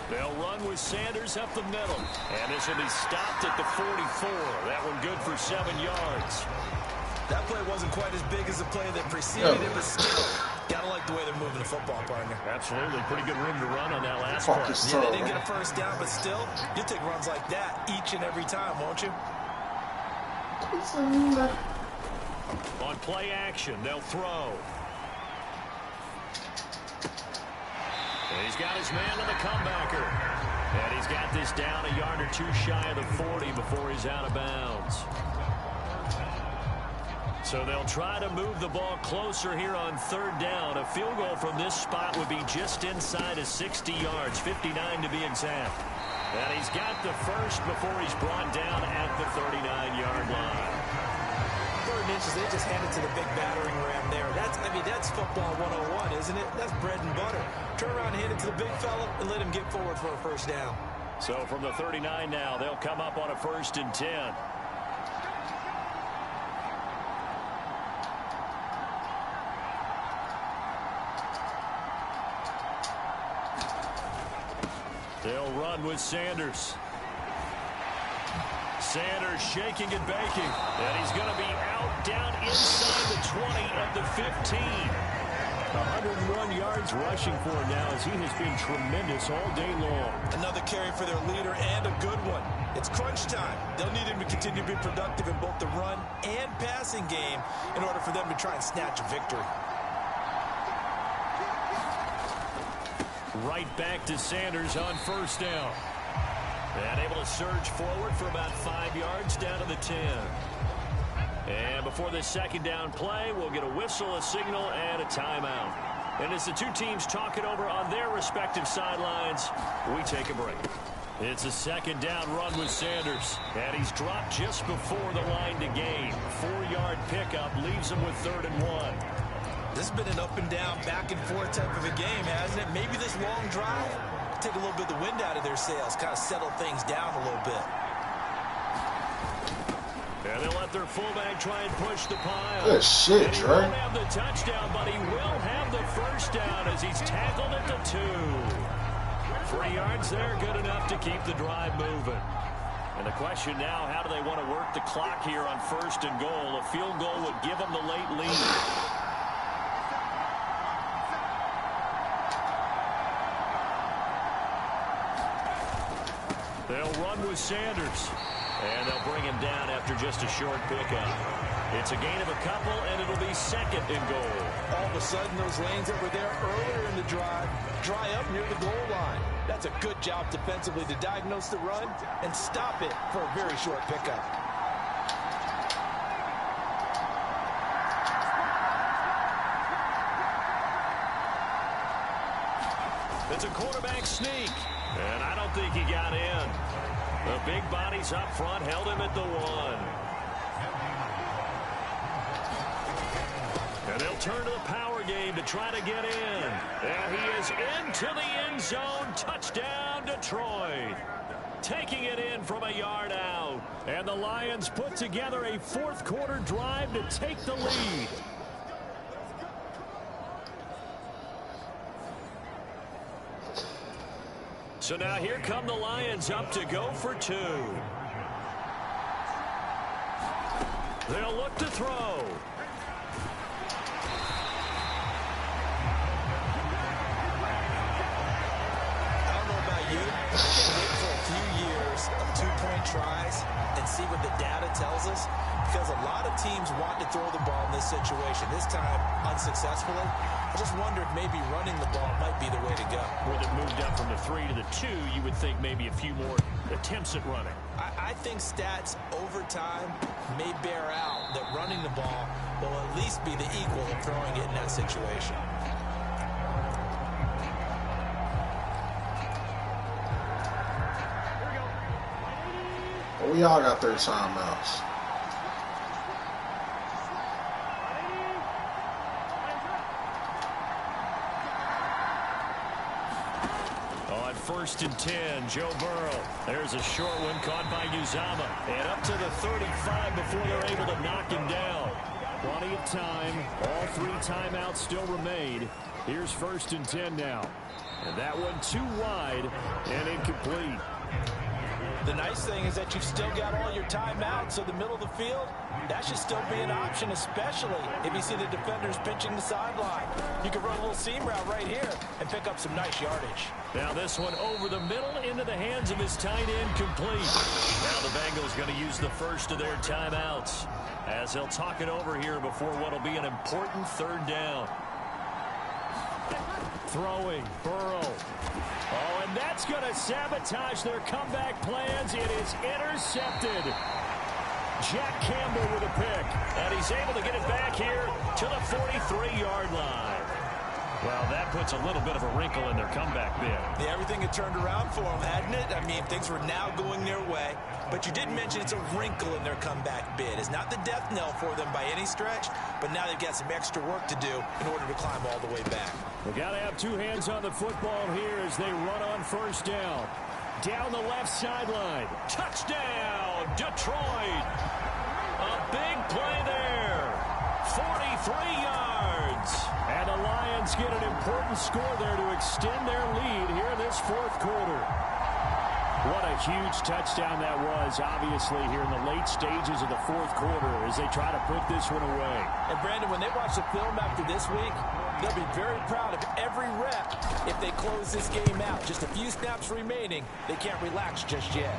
They'll run with Sanders up the middle. And this will be stopped at the 44. That one good for 7 yards. That play wasn't quite as big as the play that preceded it, but still, gotta like the way they're moving the football, partner. Absolutely. Pretty good room to run on that last play. Yeah, they didn't get a first down, but still, you'll take runs like that each and every time, won't you? On play action, they'll throw. And he's got his man on the comebacker. And he's got this down a yard or 2 shy of the 40 before he's out of bounds. So they'll try to move the ball closer here on 3rd down. A field goal from this spot would be just inside of 60 yards, 59 to be exact. And he's got the first before he's brought down at the 39-yard line. 3rd inches, they just hand it to the big battering ram there. That's football 101, isn't it? That's bread and butter. Turn around and hand it to the big fella and let him get forward for a first down. So from the 39 now, they'll come up on a 1st and 10. They'll run with Sanders. Sanders shaking and baking. And he's going to be out down inside the 20 at the 15. 101 yards rushing for him now as he has been tremendous all day long. Another carry for their leader and a good one. It's crunch time. They'll need him to continue to be productive in both the run and passing game in order for them to try and snatch a victory. Right back to Sanders on 1st down. And able to surge forward for about 5 yards down to the 10. And before this 2nd down play, we'll get a whistle, a signal, and a timeout. And as the 2 teams talk it over on their respective sidelines, we take a break. It's a 2nd down run with Sanders. And he's dropped just before the line to gain. 4-yard pickup leaves him with 3rd and 1. This has been an up and down, back and forth type of a game, hasn't it? Maybe this long drive take a little bit of the wind out of their sails, kind of settle things down a little bit. And They'll let their fullback try and push the pile. Good shit, He Trey. won't have the touchdown, but he will have the first down as he's tackled at the 2. 3 yards there, good enough to keep the drive moving. And the question now, how do they want to work the clock here on 1st and goal? A field goal would give them the late lead. They'll run with Sanders. And they'll bring him down after just a short pickup. It's a gain of a couple, and it'll be 2nd and goal. All of a sudden, those lanes that were there earlier in the drive dry up near the goal line. That's a good job defensively to diagnose the run and stop it for a very short pickup. It's a quarterback sneak, and I don't think he got in. The big bodies up front held him at the 1. And they'll turn to the power game to try to get in. And he is into the end zone. Touchdown, Detroit. Taking it in from a yard out. And the Lions put together a 4th quarter drive to take the lead. So now here come the Lions up to go for 2. They'll look to throw. I don't know about you. I can wait for a few years of 2-point tries and see what the data tells us, because a lot of teams want to throw the ball in this situation. This time, unsuccessfully. I just wonder if maybe running the ball might be the way to go. With it moved up from the 3 to the 2, you would think maybe a few more attempts at running. I think stats over time may bear out that running the ball will at least be the equal of throwing it in that situation. Well, we all got 3 timeouts. On 1st and 10, Joe Burrow. There's a short one caught by Uzama. And up to the 35 before they're able to knock him down. Plenty of time. All 3 timeouts still remain. Here's 1st and 10 now. And that one too wide and incomplete. The nice thing is that you've still got all your timeouts, so the middle of the field, that should still be an option, especially if you see the defenders pinching the sideline. You can run a little seam route right here and pick up some nice yardage. Now this one over the middle into the hands of his tight end, complete. Now the Bengals going to use the first of their timeouts as they'll talk it over here before what will be an important 3rd down. Throwing, Burrow. Oh, and that's going to sabotage their comeback plans. It is intercepted. Jack Campbell with a pick. And he's able to get it back here to the 43-yard line. Well, that puts a little bit of a wrinkle in their comeback bid. Yeah, everything had turned around for them, hadn't it? I mean, things were now going their way. But you did mention it's a wrinkle in their comeback bid. It's not the death knell for them by any stretch, but now they've got some extra work to do in order to climb all the way back. They got to have 2 hands on the football here as they run on 1st down. Down the left sideline. Touchdown, Detroit. A big play there. 43 yards. And the Lions get an important score there to extend their lead here in this 4th quarter. What a huge touchdown that was, obviously, here in the late stages of the 4th quarter as they try to put this one away. And, Brandon, when they watch the film after this week, they'll be very proud of every rep if they close this game out. Just a few snaps remaining. They can't relax just yet.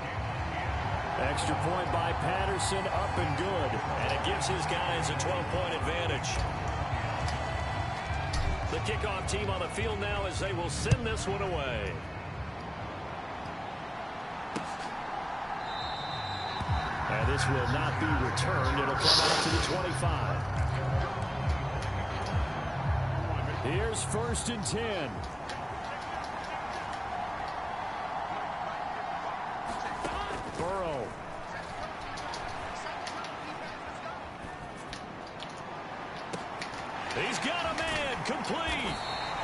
Extra point by Patterson, up and good. And it gives his guys a 12-point advantage. The kickoff team on the field now as they will send this one away. And this will not be returned. It'll come out to the 25. Here's 1st and 10. Burrow. He's got a man, complete.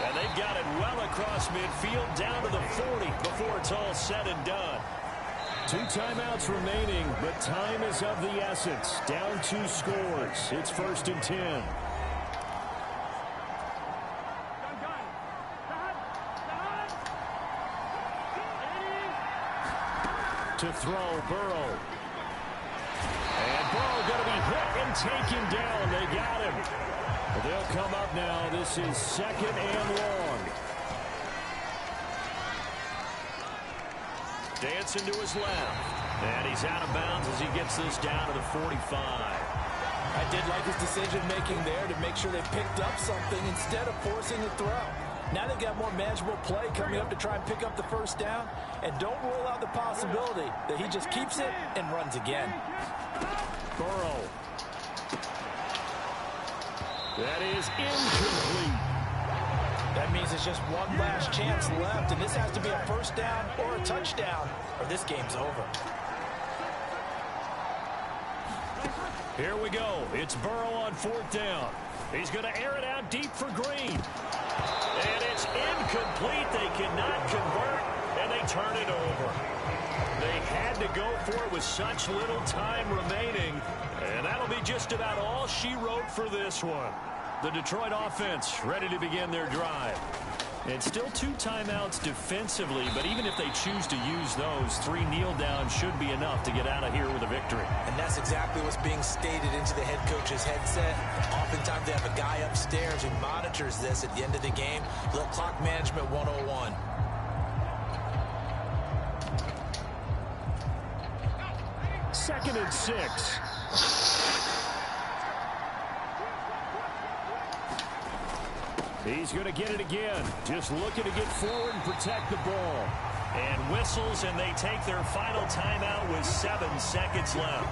And they've got it well across midfield down to the 40 before it's all said and done. 2 timeouts remaining, but time is of the essence. Down 2 scores. It's 1st and 10. To throw, Burrow. And Burrow going to be hit and taken down. They got him. They'll come up now. This is 2nd and long. Dancing to his left. And he's out of bounds as he gets this down to the 45. I did like his decision-making there to make sure they picked up something instead of forcing the throw. Now they've got more manageable play coming up to try and pick up the 1st down. And don't rule out the possibility that he just keeps it and runs again. Burrow. That is incomplete. That means it's just one last chance left, and this has to be a 1st down or a touchdown, or this game's over. Here we go. It's Burrow on 4th down. He's going to air it out deep for Green. And it's incomplete. They cannot convert, and they turn it over. They had to go for it with such little time remaining, and that'll be just about all she wrote for this one. The Detroit offense ready to begin their drive. And still 2 timeouts defensively, but even if they choose to use those, 3 kneel downs should be enough to get out of here with a victory. And that's exactly what's being stated into the head coach's headset. Oftentimes they have a guy upstairs who monitors this at the end of the game. Little clock management 101. Second and 6. He's going to get it again. Just looking to get forward and protect the ball. And whistles, and they take their final timeout with 7 seconds left.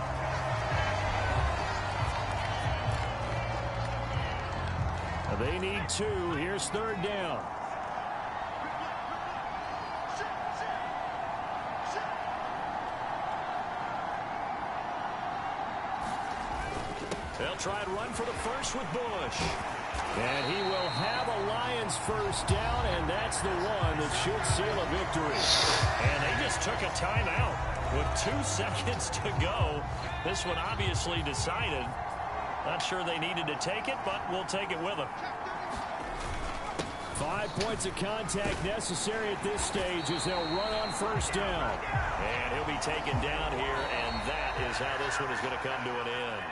They need 2. Here's 3rd down. They'll try and run for the 1st with Bush. And he will have a Lions 1st down, and that's the one that should seal a victory. And they just took a timeout with 2 seconds to go. This one obviously decided. Not sure they needed to take it, but we'll take it with them. 5 points of contact necessary at this stage as they'll run on 1st down. And he'll be taken down here, and that is how this one is going to come to an end.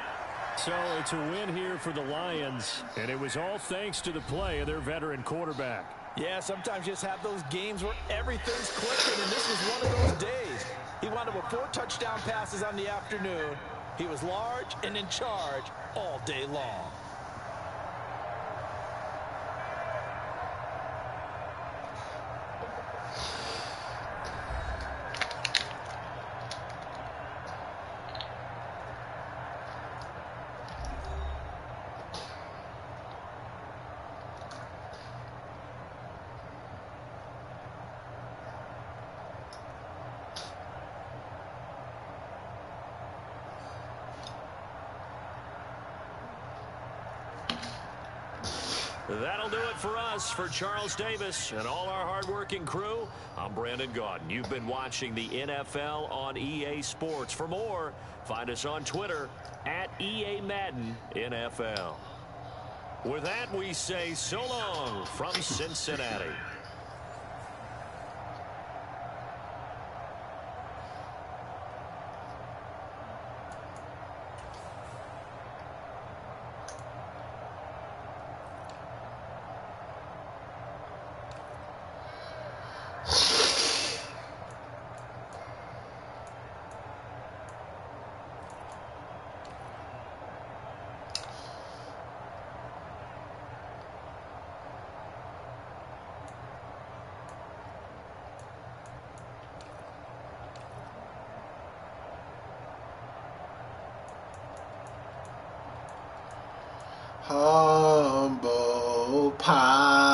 So it's a win here for the Lions, and it was all thanks to the play of their veteran quarterback. Yeah, sometimes you just have those games where everything's clicking, and this was one of those days. He wound up with 4 touchdown passes on the afternoon. He was large and in charge all day long. That'll do it for us. For Charles Davis and all our hardworking crew, I'm Brandon Gaudin. You've been watching the NFL on EA Sports. For more, find us on Twitter at EA Madden NFL. With that, we say so long from Cincinnati. Humble pie.